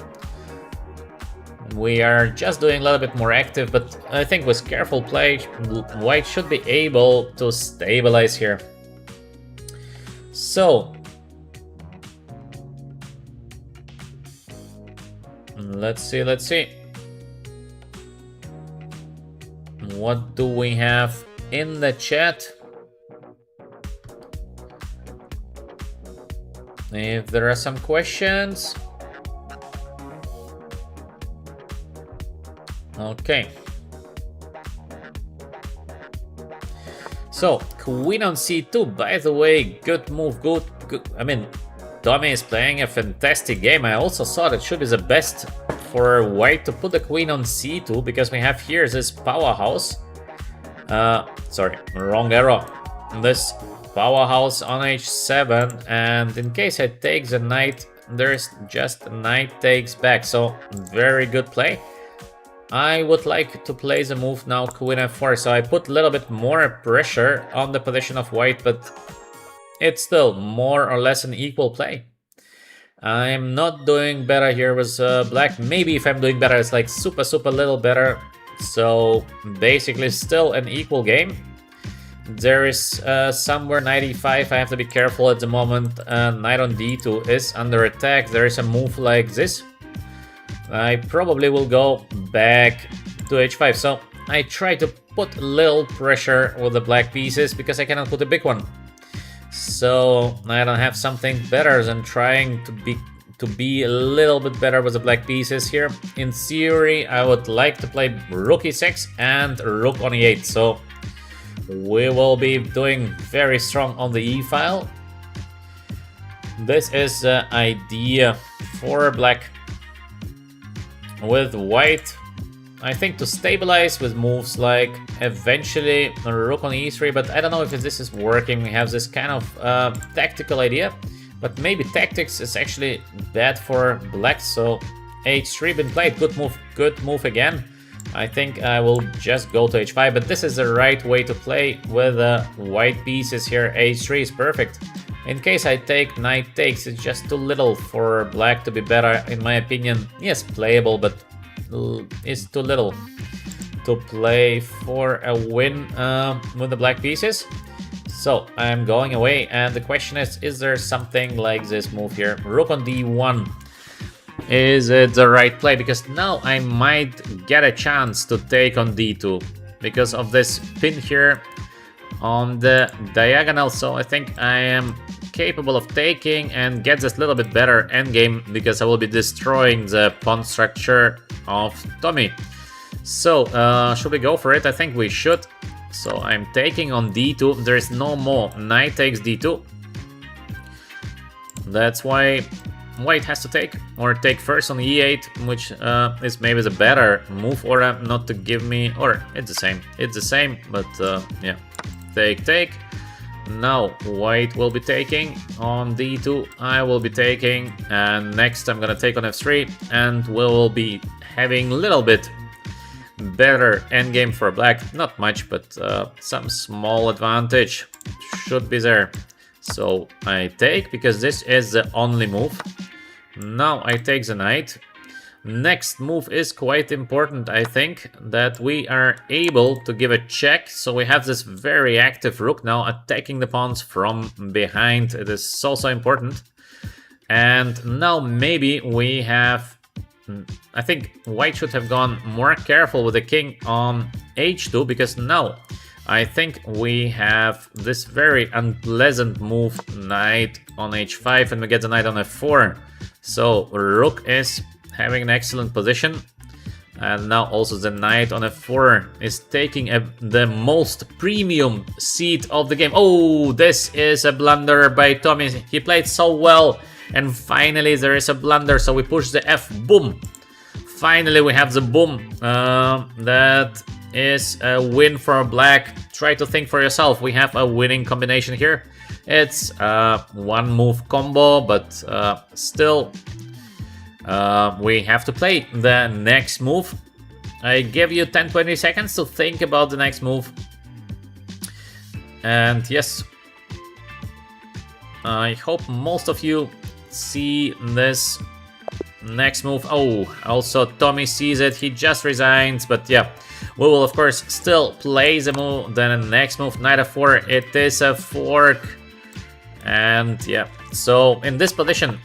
We are just doing a little bit more active, but I think with careful play, white should be able to stabilize here. So, let's see. What do we have in the chat? If there are some questions. Okay. So, queen on c2, by the way, good move, good. I mean, Tommy is playing a fantastic game. I also thought it should be the best for white to put the queen on c2, because we have here this powerhouse. Sorry, wrong arrow. This powerhouse on h7, and in case I take the knight, there's just knight takes back, so very good play. I would like to play the move now queen f4, so I put a little bit more pressure on the position of white, but it's still more or less an equal play. I'm not doing better here with black. Maybe if I'm doing better, it's like super little better. So basically still an equal game. There is somewhere knight e5, I have to be careful at the moment. Knight on d2 is under attack. There is a move like this. I probably will go back to h5. So I try to put a little pressure with the black pieces because I cannot put a big one. So I don't have something better than trying to be a little bit better with the black pieces here. In theory, I would like to play rook e6 and rook on e8. So we will be doing very strong on the e file. This is the idea for black. With white, I think to stabilize with moves like eventually rook on e3, but I don't know if this is working. We have this kind of tactical idea, but maybe tactics is actually bad for black. So h3 been played, good move again. I think I will just go to h5, but this is the right way to play with white pieces here. h3 is perfect. In case I take knight takes, it's just too little for black to be better, in my opinion. Yes, playable, but it's too little to play for a win with the black pieces. So I'm going away, and the question is there something like this move here? Rook on d1. Is it the right play? Because now I might get a chance to take on d2 because of this pin here on the diagonal. So I think I am capable of taking and gets a little bit better endgame because I will be destroying the pawn structure of Tommy. So, should we go for it? I think we should. So I'm taking on d2. There is no more. Knight takes d2. That's why white has to take, or take first on e8, which is maybe the better move, or not to give me, or it's the same. It's the same, but yeah. Take. Now white will be taking on d2. I will be taking, and next I'm gonna take on f3, and we'll be having a little bit better endgame for black. Not much, but some small advantage should be there. So I take, because this is the only move. Now I take the knight. Next move is quite important, I think, that we are able to give a check. So we have this very active rook now attacking the pawns from behind. It is so important. And now maybe we have... I think white should have gone more careful with the king on h2, because now I think we have this very unpleasant move, knight on h5, and we get the knight on f4. So rook is having an excellent position, and now also the knight on f4 is taking the most premium seat of the game. Oh, this is a blunder by Tommy. He played so well, and finally there is a blunder, so we push the f, boom. Finally we have the boom. That is a win for black. Try to think for yourself. We have a winning combination here. It's one move combo, but still we have to play the next move. I give you 10-20 seconds to think about the next move. And yes, I hope most of you see this next move. Oh, also Tommy sees it. He just resigns, but yeah, we will of course still play the move. Then the next move, knight f4. It is a fork. And yeah, so in this position,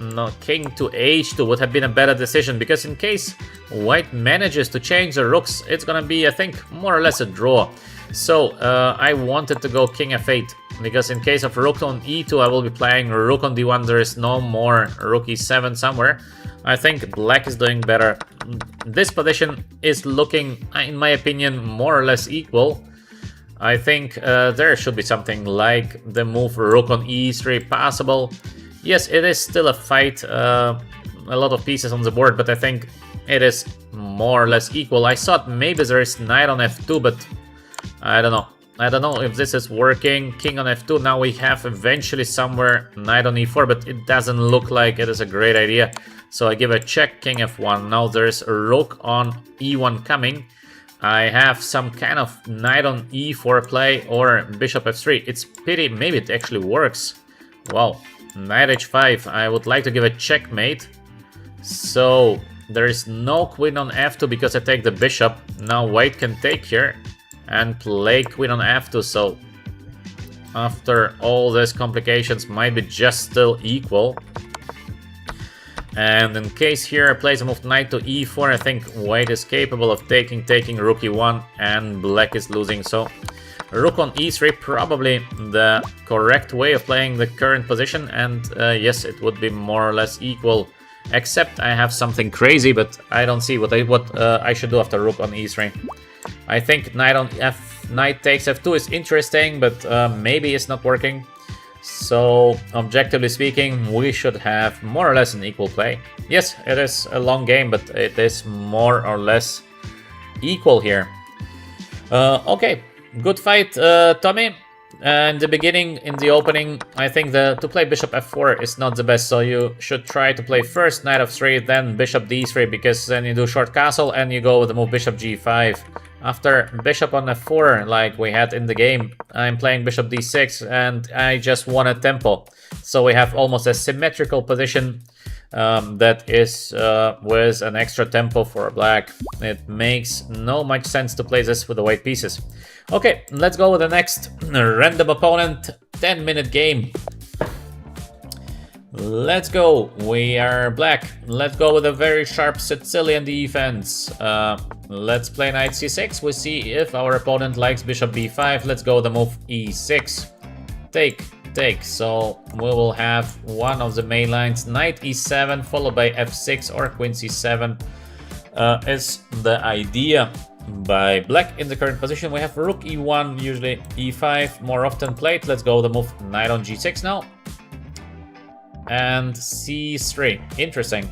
no, king to h2 would have been a better decision, because in case white manages to change the rooks, it's gonna be, I think, more or less a draw. So I wanted to go king f8, because in case of rook on e2, I will be playing rook on d1. There is no more rook e7 somewhere. I think black is doing better. This position is looking, in my opinion, more or less equal. I think there should be something like the move rook on e3 possible. Yes, it is still a fight, a lot of pieces on the board, but I think it is more or less equal. I thought maybe there is knight on f2, but I don't know. I don't know if this is working. King on f2, now we have eventually somewhere knight on e4, but it doesn't look like it is a great idea. So I give a check, king f1. Now there's a rook on e1 coming. I have some kind of knight on e4 play or bishop f3. It's pity, maybe it actually works. Wow, knight h5. I would like to give a checkmate. So there is no queen on f2 because I take the bishop. Now white can take here and play queen on f2. So after all these complications, might be just still equal. And in case here I place a move knight to e4, I think white is capable of taking rook e1, and black is losing. So rook on e3, probably the correct way of playing the current position, and yes, it would be more or less equal, except I have something crazy, but I don't see what I should do after rook on e3. I think knight takes f2 is interesting, but maybe it's not working. So objectively speaking, we should have more or less an equal play. Yes, it is a long game, but it is more or less equal here. Okay, good fight, Tommy. In the beginning, in the opening, I think to play bishop f4 is not the best, so you should try to play first knight f3, then bishop d3, because then you do short castle and you go with the move bishop g5. After bishop on f4, like we had in the game, I'm playing bishop d6, and I just won a tempo. So we have almost a symmetrical position that is with an extra tempo for black. It makes no much sense to play this with the white pieces. Okay, let's go with the next random opponent, 10-minute game. Let's go. We are black. Let's go with a very sharp Sicilian defense. Let's play knight c6. We see if our opponent likes bishop b5. Let's go with the move e6. Take. take. So we will have one of the main lines, knight e7 followed by f6 or queen c7 is the idea. By black in the current position, we have rook e1, usually e5 more often played. Let's go the move knight on g6 now. And c3, interesting.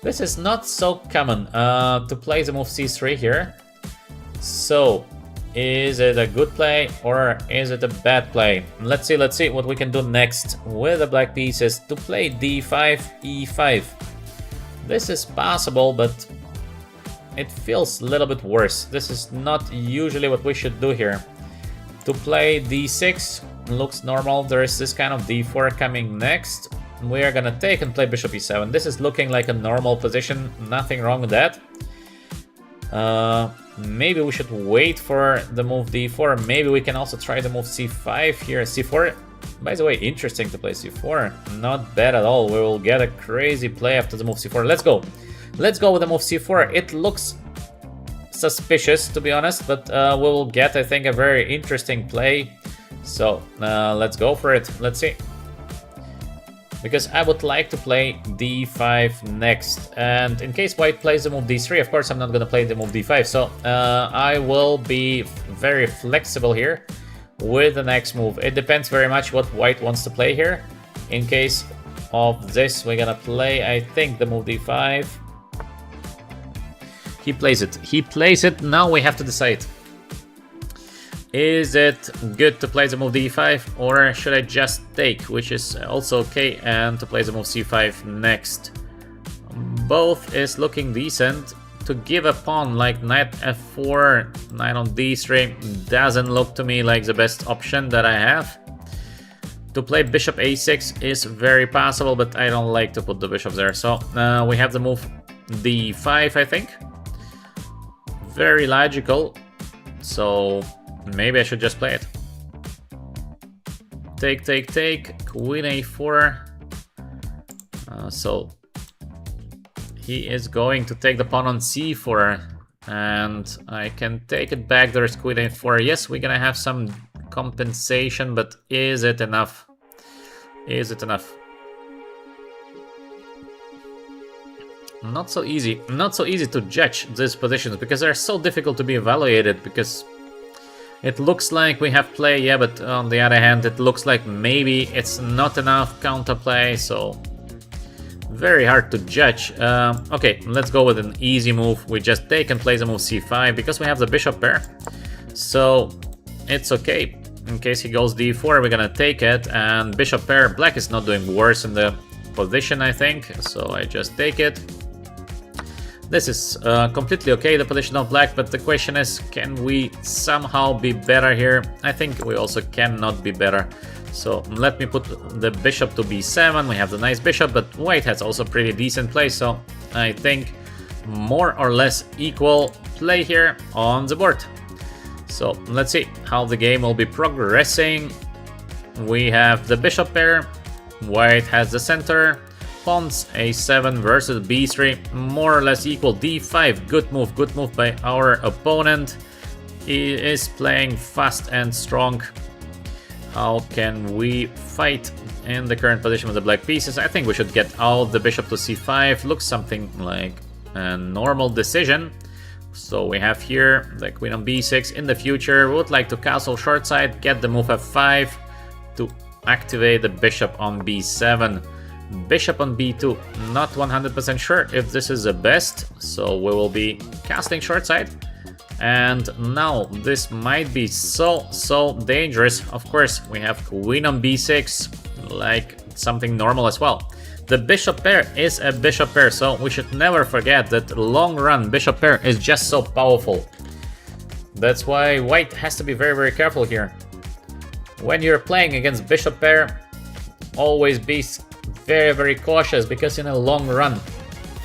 This is not so common to play the move c3 here. So, is it a good play or is it a bad play? Let's see what we can do next with the black pieces to play d5, e5. This is possible, but it feels a little bit worse. This is not usually what we should do here. To play d6 looks normal. There is this kind of d4 coming next. We are gonna take and play bishop e7. This is looking like a normal position, nothing wrong with that. Maybe we should wait for the move d4. Maybe we can also try the move c5 here. c4, by the way, interesting to play c4. Not bad at all. We will get a crazy play after the move c4. Let's go. Let's go with the move c4. It looks suspicious, to be honest, but we will get, I think, a very interesting play. So let's go for it. Let's see. Because I would like to play d5 next. And in case white plays the move d3, of course I'm not going to play the move d5. So I will be very flexible here with the next move. It depends very much what white wants to play here. In case of this, we're going to play, I think, the move d5. He plays it. He plays it. Now we have to decide. Is it good to play the move d5 or should I just take, which is also okay, and to play the move c5 next? Both is looking decent. To give a pawn like knight f4, knight on d3 doesn't look to me like the best option that I have. To play bishop a6 is very possible, but I don't like to put the bishop there. So we have the move d5, I think. Very logical. So maybe I should just play it. Take, take, take. Queen a4. So he is going to take the pawn on c4. And I can take it back. There's queen a4. Yes, we're gonna have some compensation, but is it enough? Is it enough? Not so easy. Not so easy to judge these positions because they're so difficult to be evaluated, because it looks like we have play, yeah, but on the other hand, it looks like maybe it's not enough counterplay, so very hard to judge. Okay, let's go with an easy move. We just take and play the move c5 because we have the bishop pair, so it's okay. In case he goes d4, we're gonna take it, and bishop pair. Black is not doing worse in the position, I think, so I just take it. This is completely okay, the position of black, but the question is, can we somehow be better here? I think we also cannot be better. So let me put the bishop to b7. We have the nice bishop, but white has also pretty decent play, so I think more or less equal play here on the board. So let's see how the game will be progressing. We have the bishop pair, white has the center. Pawns a7 versus b3, more or less equal. d5, good move by our opponent. He is playing fast and strong. How can we fight in the current position with the black pieces? I think we should get out the bishop to c5. Looks something like a normal decision. So we have here the queen on b6. In the future, we would like to castle short side, get the move f5 to activate the bishop on b7. Bishop on b2, not 100% sure if this is the best, so we will be casting short side. And now this might be so dangerous. Of course, we have queen on b6, like something normal as well. The bishop pair is a bishop pair, so we should never forget that long run bishop pair is just so powerful. That's why white has to be very careful here. When you're playing against bishop pair, always be very cautious, because in a long run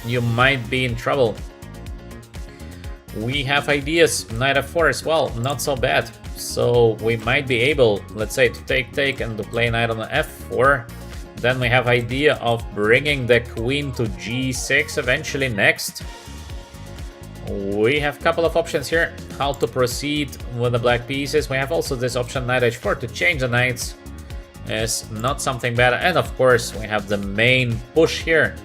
you might be in trouble. We have ideas, knight f4 as well, not so bad. So we might be able, let's say, to take and to play knight on f4. Then we have idea of bringing the queen to g6 eventually next. We have a couple of options here how to proceed with the black pieces. We have also this option knight h4 to change the knights. is not something bad. And of course, we have the main push here.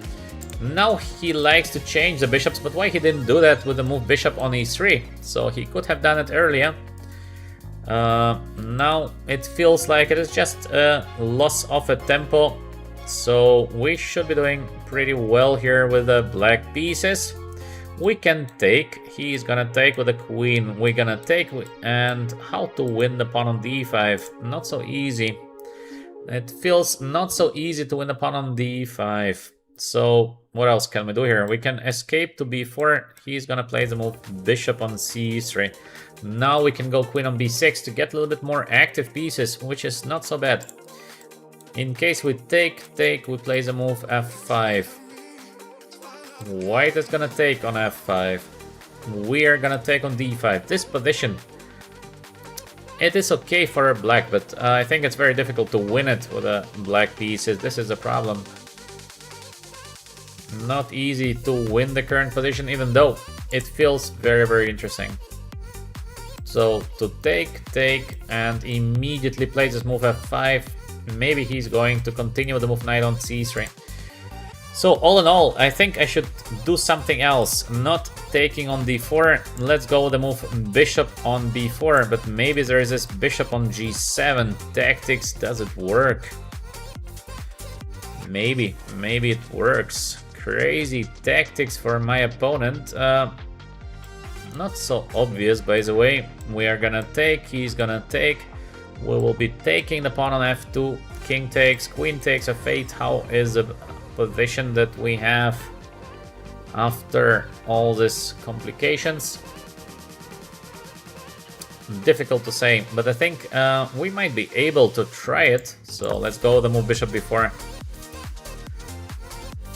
Now he likes to change the bishops, but why he didn't do that with the move bishop on e3? So he could have done it earlier. Now it feels like it is just a loss of a tempo. So we should be doing pretty well here with the black pieces. We can take, he's gonna take with the queen, we're gonna take, and how to win the pawn on d5, not so easy. It feels not so easy to win the pawn on d5. So what else can we do here? We can escape to b4, he's gonna play the move bishop on c3. Now we can go queen on b6 to get a little bit more active pieces, which is not so bad. In case we take, we play the move f5. White is gonna take on f5. We are gonna take on d5. This position, it is okay for black, but I think it's very difficult to win it with the black pieces. This is a problem. Not easy to win the current position, even though it feels very, very interesting. So to take, and immediately play this move f5. Maybe he's going to continue with the move knight on c3. So all in all, I think I should do something else. Not taking on d4. Let's go with the move bishop on b4. But maybe there is this bishop on g7. Tactics, does it work? Maybe it works. Crazy tactics for my opponent. Not so obvious, by the way. We are gonna take, he's gonna take. We will be taking the pawn on f2. King takes, queen takes, f8. How is the position that we have after all these complications? Difficult to say, but I think we might be able to try it. So let's go with the move bishop before.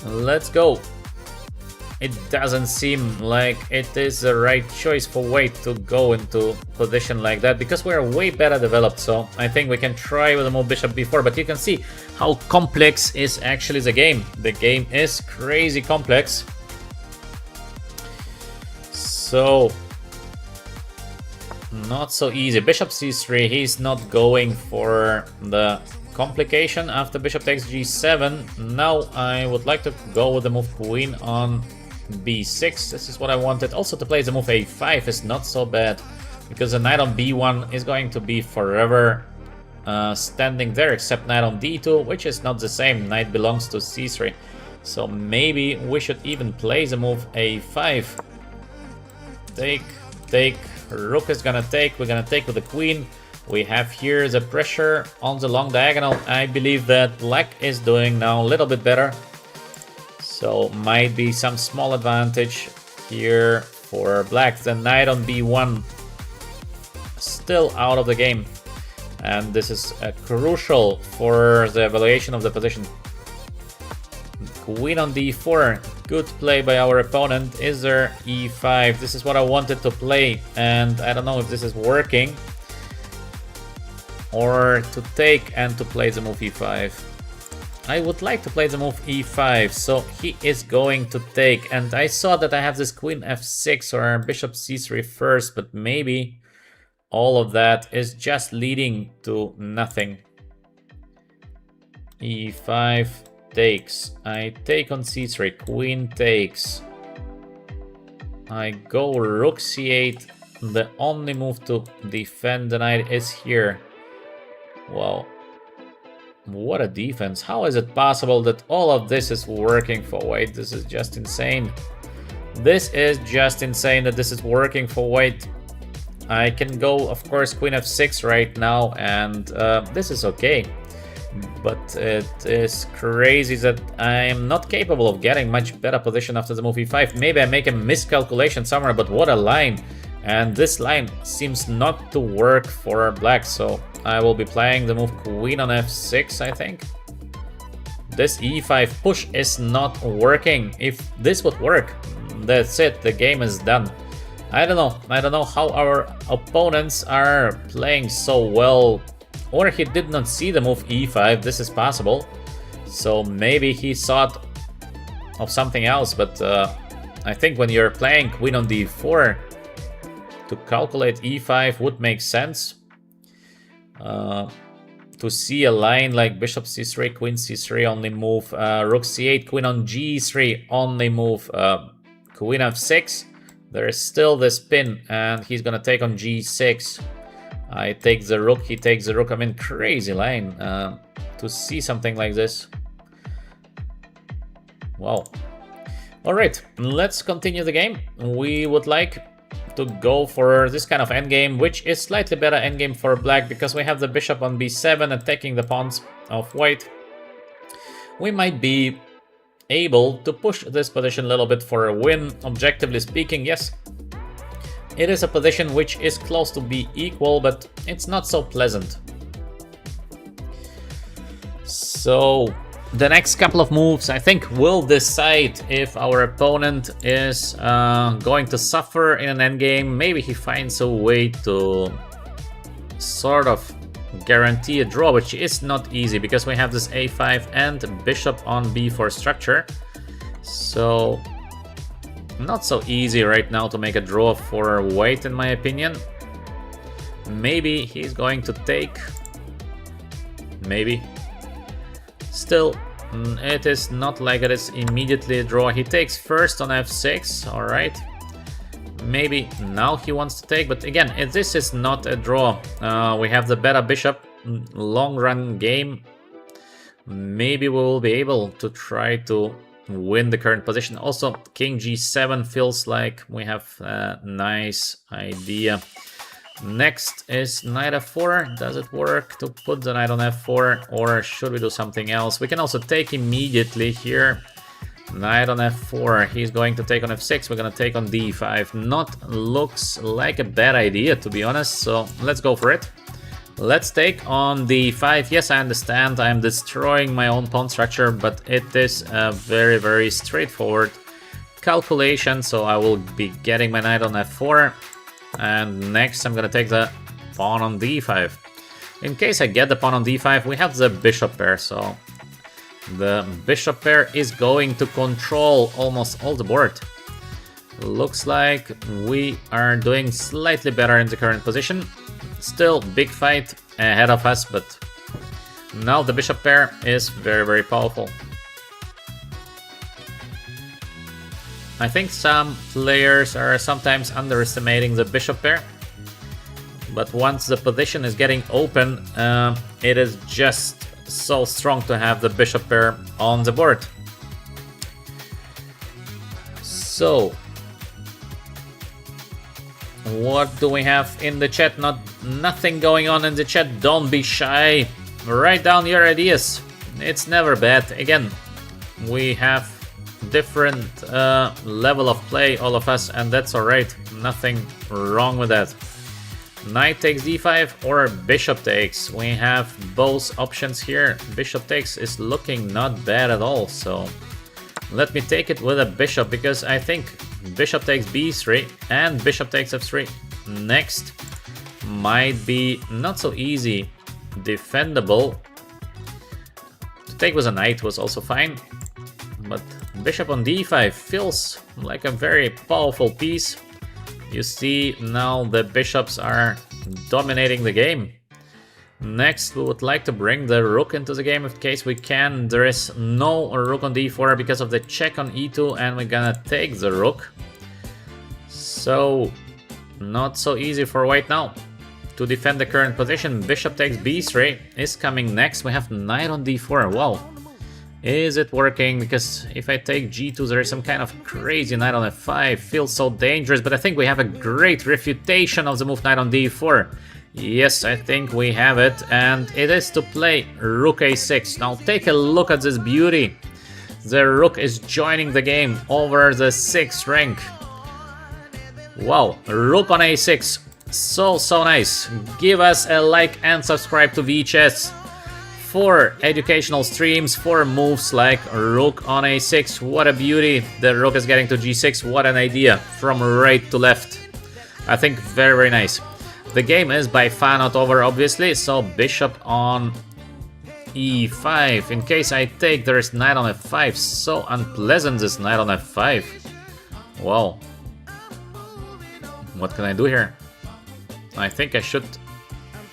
Let's go. It doesn't seem like it is the right choice for white to go into position like that, because we're way better developed. So I think we can try with the move bishop before, but you can see how complex is actually the game. The game is crazy complex. So not so easy. Bishop c3, he's not going for the complication after bishop takes g7. Now I would like to go with the move queen on b6. This is what I wanted. Also to play the move a5 is not so bad, because the knight on b1 is going to be forever standing there, except knight on d2, which is not the same. Knight belongs to c3. So maybe we should even play the move a5. Take, rook is gonna take, we're gonna take with the queen. We have here the pressure on the long diagonal. I believe that black is doing now a little bit better. So might be some small advantage here for black. The knight on b1 still out of the game. And this is crucial for the evaluation of the position. Queen on d4. Good play by our opponent. Is there e5? This is what I wanted to play, and I don't know if this is working. Or to take and to play the move e5. I would like to play the move e5, so he is going to take. And I saw that I have this queen f6 or bishop c3 first, but maybe all of that is just leading to nothing. e5 takes. I take on c3, queen takes. I go rook c8. The only move to defend the knight is here. Wow. What a defense. How is it possible that all of this is working for white? This is just insane. This is just insane that this is working for white. I can go, of course, queen f6 right now, and this is okay. But it is crazy that I am not capable of getting much better position after the move e5. Maybe I make a miscalculation somewhere, but what a line. And this line seems not to work for black, so I will be playing the move queen on f6, I think. This e5 push is not working. If this would work, that's it, the game is done. I don't know how our opponents are playing so well. Or he did not see the move e5, this is possible. So maybe he thought of something else, but I think when you're playing queen on d4, to calculate e5 would make sense. to see a line like bishop c3, queen c3, only move, rook c8, queen on g3, only move, queen f6. There is still this pin, and he's gonna take on g6. I take the rook, he takes the rook. I mean, crazy line to see something like this. Wow. Alright, let's continue the game. We would like to go for this kind of endgame, which is slightly better endgame for black because we have the bishop on b7 attacking the pawns of white. We might be able to push this position a little bit for a win. Objectively speaking, yes, it is a position which is close to be equal, but it's not so pleasant. So the next couple of moves, I think, will decide if our opponent is going to suffer in an endgame. Maybe he finds a way to sort of guarantee a draw, which is not easy because we have this a5 and bishop on b4 structure. So not so easy right now to make a draw for white, in my opinion. Maybe he's going to take. Maybe. Still, it is not like it is immediately a draw. He takes first on f6, alright. Maybe now he wants to take, but again, this is not a draw. We have the better bishop, long run game. Maybe we will be able to try to win the current position. Also, king g7 feels like we have a nice idea. Next is knight f4. Does it work to put the knight on f4, or should we do something else? We can also take immediately here. Knight on f4. He's going to take on f6. We're going to take on d5. Not looks like a bad idea, to be honest. So let's go for it. Let's take on d5. Yes, I understand. I'm destroying my own pawn structure, but it is a very, very straightforward calculation. So I will be getting my knight on f4. And next I'm gonna take the pawn on d5. In case I get the pawn on d5, we have the bishop pair, so the bishop pair is going to control almost all the board. Looks like we are doing slightly better in the current position. Still big fight ahead of us, but now the bishop pair is very, very powerful. I think some players are sometimes underestimating the bishop pair, but once the position is getting open, it is just so strong to have the bishop pair on the board. So, what do we have in the chat? Nothing going on in the chat. Don't be shy. Write down your ideas. It's never bad. Again, we have different level of play, all of us, and that's alright. Nothing wrong with that. Knight takes d5 or bishop takes. We have both options here. Bishop takes is looking not bad at all, so let me take it with a bishop, because I think bishop takes b3 and bishop takes f3 next might be not so easy defendable. To take with a knight was also fine, but bishop on d5 feels like a very powerful piece. You see, now the bishops are dominating the game. Next, we would like to bring the rook into the game in case we can. There is no rook on d4 because of the check on e2, and we're gonna take the rook. So, not so easy for white now to defend the current position. Bishop takes b3 is coming next. We have knight on d4. Wow. Is it working? Because if I take g2, there is some kind of crazy knight on f5. Feels so dangerous, but I think we have a great refutation of the move knight on d4. Yes, I think we have it, and it is to play rook a6. Now take a look at this beauty. The rook is joining the game over the 6th rank. Wow, rook on a6. So nice. Give us a like and subscribe to VChess for educational streams, for moves like rook on a6. What a beauty. The rook is getting to g6. What an idea. From right to left. I think very, very nice. The game is by far not over, obviously, so bishop on e5. In case I take, there is knight on f5. So unpleasant, this knight on f5. Wow. What can I do here? I think I should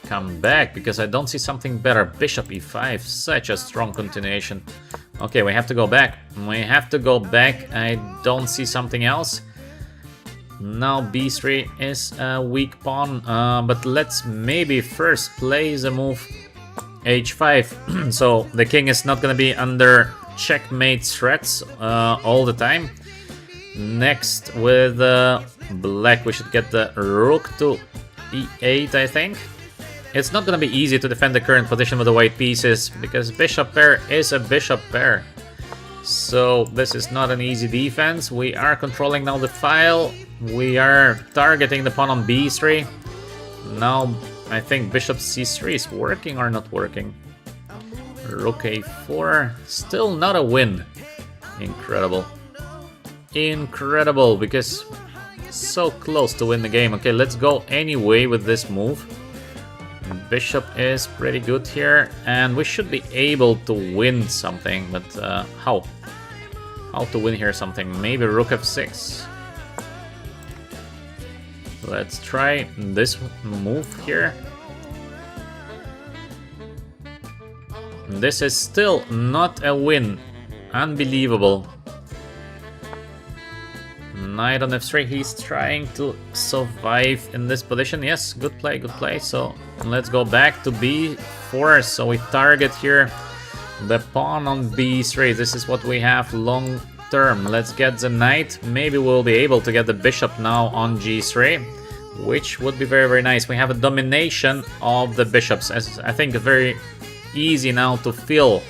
come back because I don't see something better. Bishop e5, such a strong continuation. Okay, we have to go back. We have to go back. I don't see something else. Now b3 is a weak pawn, but let's maybe first play the move h5. So the king is not gonna be under checkmate threats all the time. Next with black, we should get the rook to e8, I think. It's not gonna be easy to defend the current position with the white pieces because bishop pair is a bishop pair. So this is not an easy defense. We are controlling now the file. We are targeting the pawn on b3. Now I think bishop c3 is working or not working. Rook a4, still not a win. Incredible. Incredible, because so close to win the game. Okay, let's go anyway with this move. Bishop is pretty good here, and we should be able to win something, but how? How to win here something? Maybe rook f6. Let's try this move here. This is still not a win. Unbelievable. Knight on f3, he's trying to survive in this position. Yes, good play, good play. So let's go back to b4. So we target here the pawn on b3. This is what we have long term. Let's get the knight. Maybe we'll be able to get the bishop now on g3, which would be very, very nice. We have a domination of the bishops. As I think very easy now to feel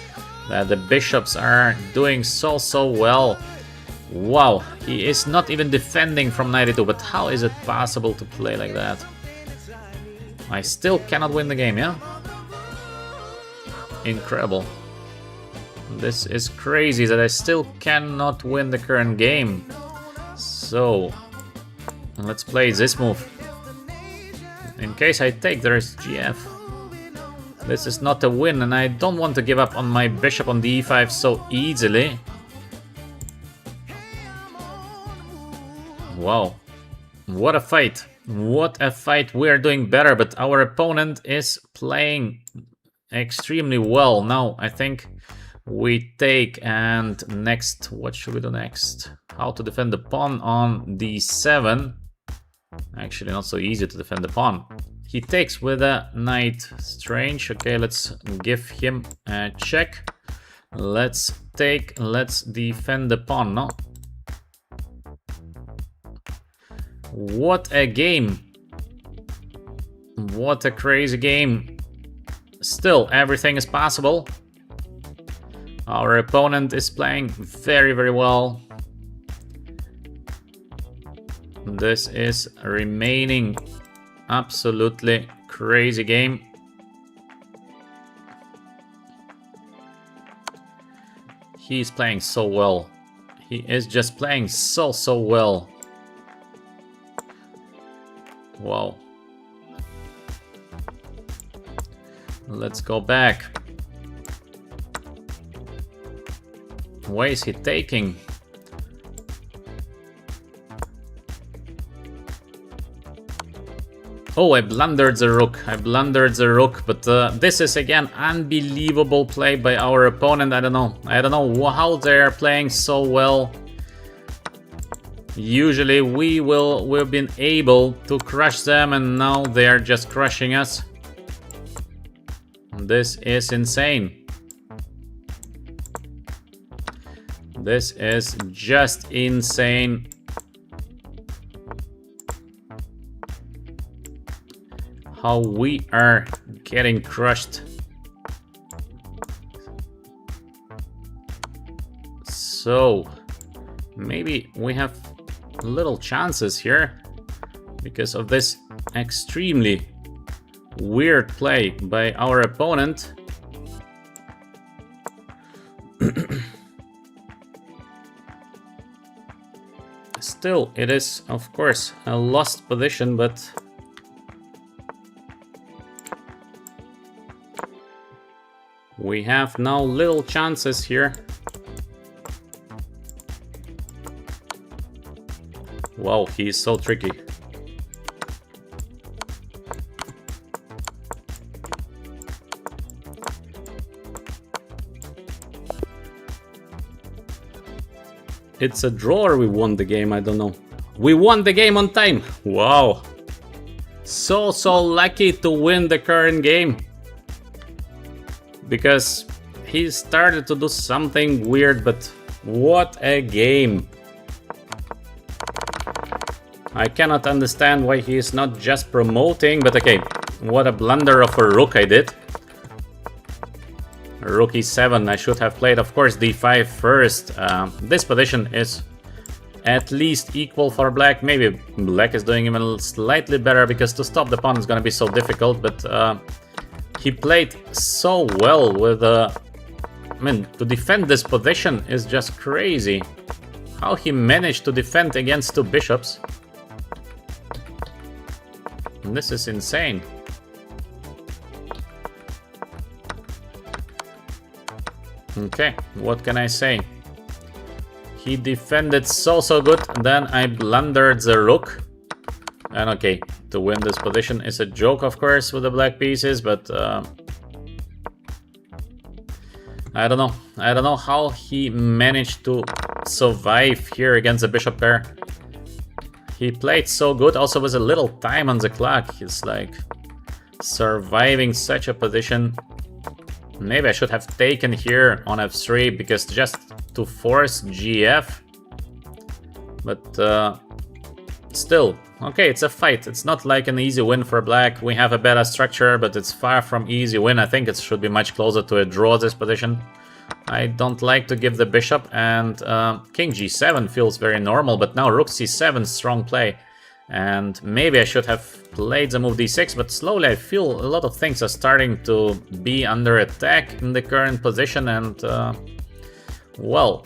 that the bishops are doing so well. Wow, he is not even defending from 92, but how is it possible to play like that? I still cannot win the game, yeah? Incredible. This is crazy that I still cannot win the current game. So, let's play this move. In case I take, there is gf. This is not a win, and I don't want to give up on my bishop on d5 so easily. Wow, what a fight. What a fight. We are doing better, but our opponent is playing extremely well. Now, I think we take, and next, what should we do next? How to defend the pawn on d7. Actually, not so easy to defend the pawn. He takes with a knight. Strange. Okay, let's give him a check. Let's take, let's defend the pawn, no? What a game. What a crazy game. Still, everything is possible. Our opponent is playing very, very well. This is remaining absolutely crazy game. He's playing so well. He is just playing so well. Wow. Let's go back. Where is he taking? Oh, I blundered the rook. I blundered the rook, but this is again unbelievable play by our opponent. I don't know how they're playing so well. Usually we've been able to crush them, and now they are just crushing us. This is insane. This is just insane. How we are getting crushed. So maybe we have little chances here because of this extremely weird play by our opponent. Still, it is of course a lost position, but we have now little chances here. Wow, he is so tricky. it's a draw or we won the game, I don't know. We won the game on time. Wow. So lucky to win the current game. Because he started to do something weird, but what a game. I cannot understand why he is not just promoting, but okay. What a blunder of a rook I did. Rook e7, I should have played, of course, d5 first. This position is at least equal for black. Maybe black is doing even slightly better, because to stop the pawn is going to be so difficult, but he played so well with... I mean, to defend this position is just crazy. How he managed to defend against two bishops. This is insane. Okay, what can I say? He defended so good, then I blundered the rook. And okay, to win this position is a joke, of course, with the black pieces, but I don't know. I don't know how he managed to survive here against the bishop pair. He played so good, also with a little time on the clock. He's like surviving such a position. Maybe I should have taken here on f3, because just to force gf. But still, okay, it's a fight. It's not like an easy win for black. We have a better structure, but it's far from easy win. I think it should be much closer to a draw, this position. I don't like to give the bishop, and king g7 feels very normal, but now rook c7, strong play. And maybe I should have played the move d6, but slowly I feel a lot of things are starting to be under attack in the current position, and well,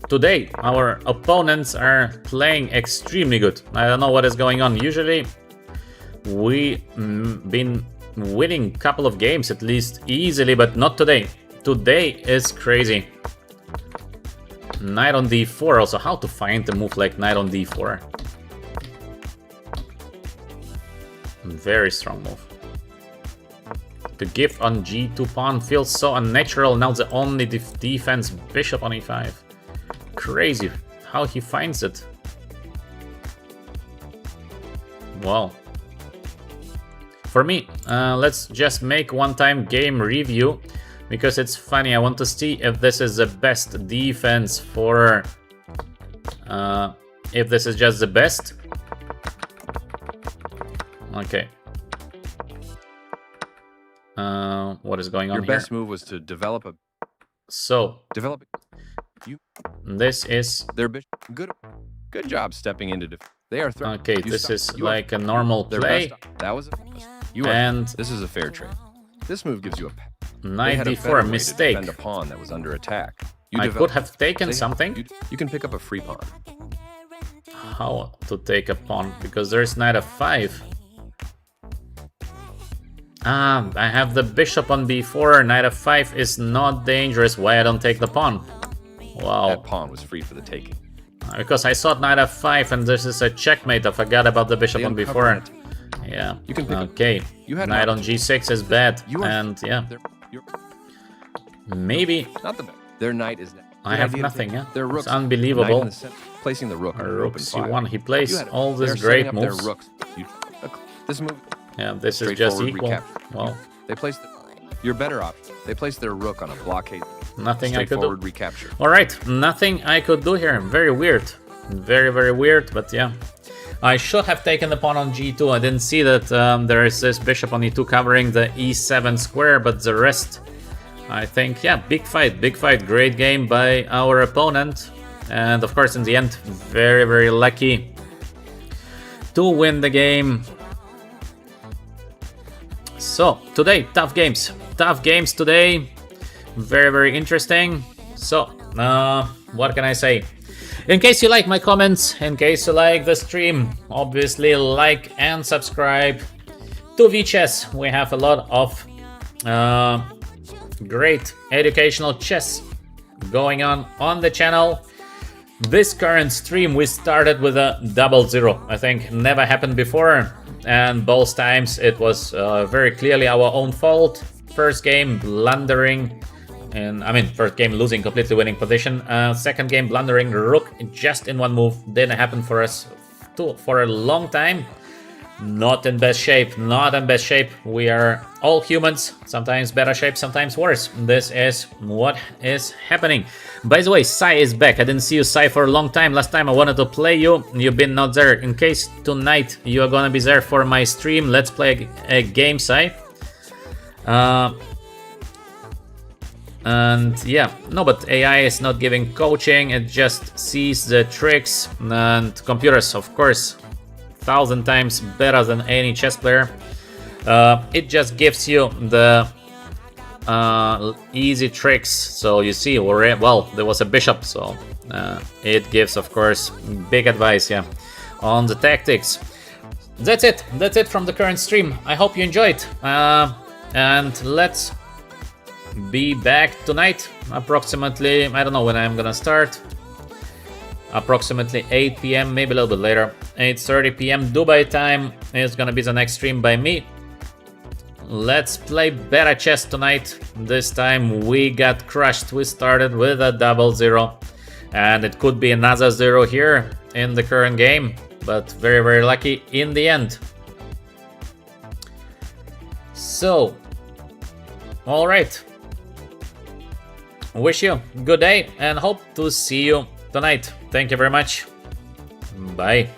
today our opponents are playing extremely good. I don't know what is going on. Usually we've been winning a couple of games at least easily, but not today. Today is crazy. Knight on d4, also how to find a move like knight on d4. Very strong move. To give on g2 pawn feels so unnatural. Now the only defense, bishop on e5. Crazy how he finds it. Wow. For me, let's just make one-time game review, because it's funny. I want to see if this is the best defense for... if this is just the best. Okay. What is going on here? Your best move was to develop a... So... Develop... You... This is... They're good job stepping into... They are... Okay, this is like a normal play. That was... And... This is a fair trade. This move gives you a... Knight d4, mistake. A pawn that was under attack. I could have taken something. You can pick up a free pawn. How to take a pawn? Because there's knight f5. Ah, I have the bishop on b4. Knight f5 is not dangerous. Why I don't take the pawn? Wow. That pawn was free for the taking. Because I thought knight f5 and this is a checkmate. I forgot about the bishop on b4. Yeah. You can pick okay. Knight on g6 is bad. And yeah. Maybe. Not the their knight is. I have nothing. Yeah. Their rook. It's unbelievable. Placing the rook. Rook c1. He plays all these great moves. This move. Yeah, this is just equal. Well, they placed your better option. They placed their rook on a blockade. Nothing I could do. Recapture. All right, nothing I could do here. Very weird. Very weird. But yeah. I should have taken the pawn on g2. I didn't see that there is this bishop on e2 covering the e7 square, but the rest, I think, yeah, big fight, great game by our opponent. And of course, in the end, very lucky to win the game. So, today, tough games today. Very interesting. So, what can I say? In case you like my comments, in case you like the stream, obviously like and subscribe to VChess. We have a lot of great educational chess going on the channel. This current stream we started with a 0-0. I think never happened before, and both times it was very clearly our own fault. First game blundering And I mean, first game losing, completely winning position. Second game blundering, rook just in one move. Didn't happen for us for a long time. Not in best shape, not in best shape. We are all humans, sometimes better shape, sometimes worse. This is what is happening. By the way, Sai is back. I didn't see you, Sai, for a long time. Last time I wanted to play you, you've been not there. In case tonight you are gonna be there for my stream, let's play a game, Sai. And yeah, no, but AI is not giving coaching, it just sees the tricks, and computers, of course, 1,000 times better than any chess player. It just gives you the easy tricks. So you see, well, there was a bishop, so it gives, of course, big advice, yeah, on the tactics. That's it from the current stream. I hope you enjoyed, and let's be back tonight, approximately, I don't know when I'm gonna start, approximately 8 p.m, maybe a little bit later, 8:30 p.m. Dubai time is gonna be the next stream by me. Let's play better chess tonight. This time we got crushed. We started with a 0-0, and it could be another 0 here in the current game, but very, very lucky in the end. So, all right. Wish you a good day and hope to see you tonight. Thank you very much. Bye.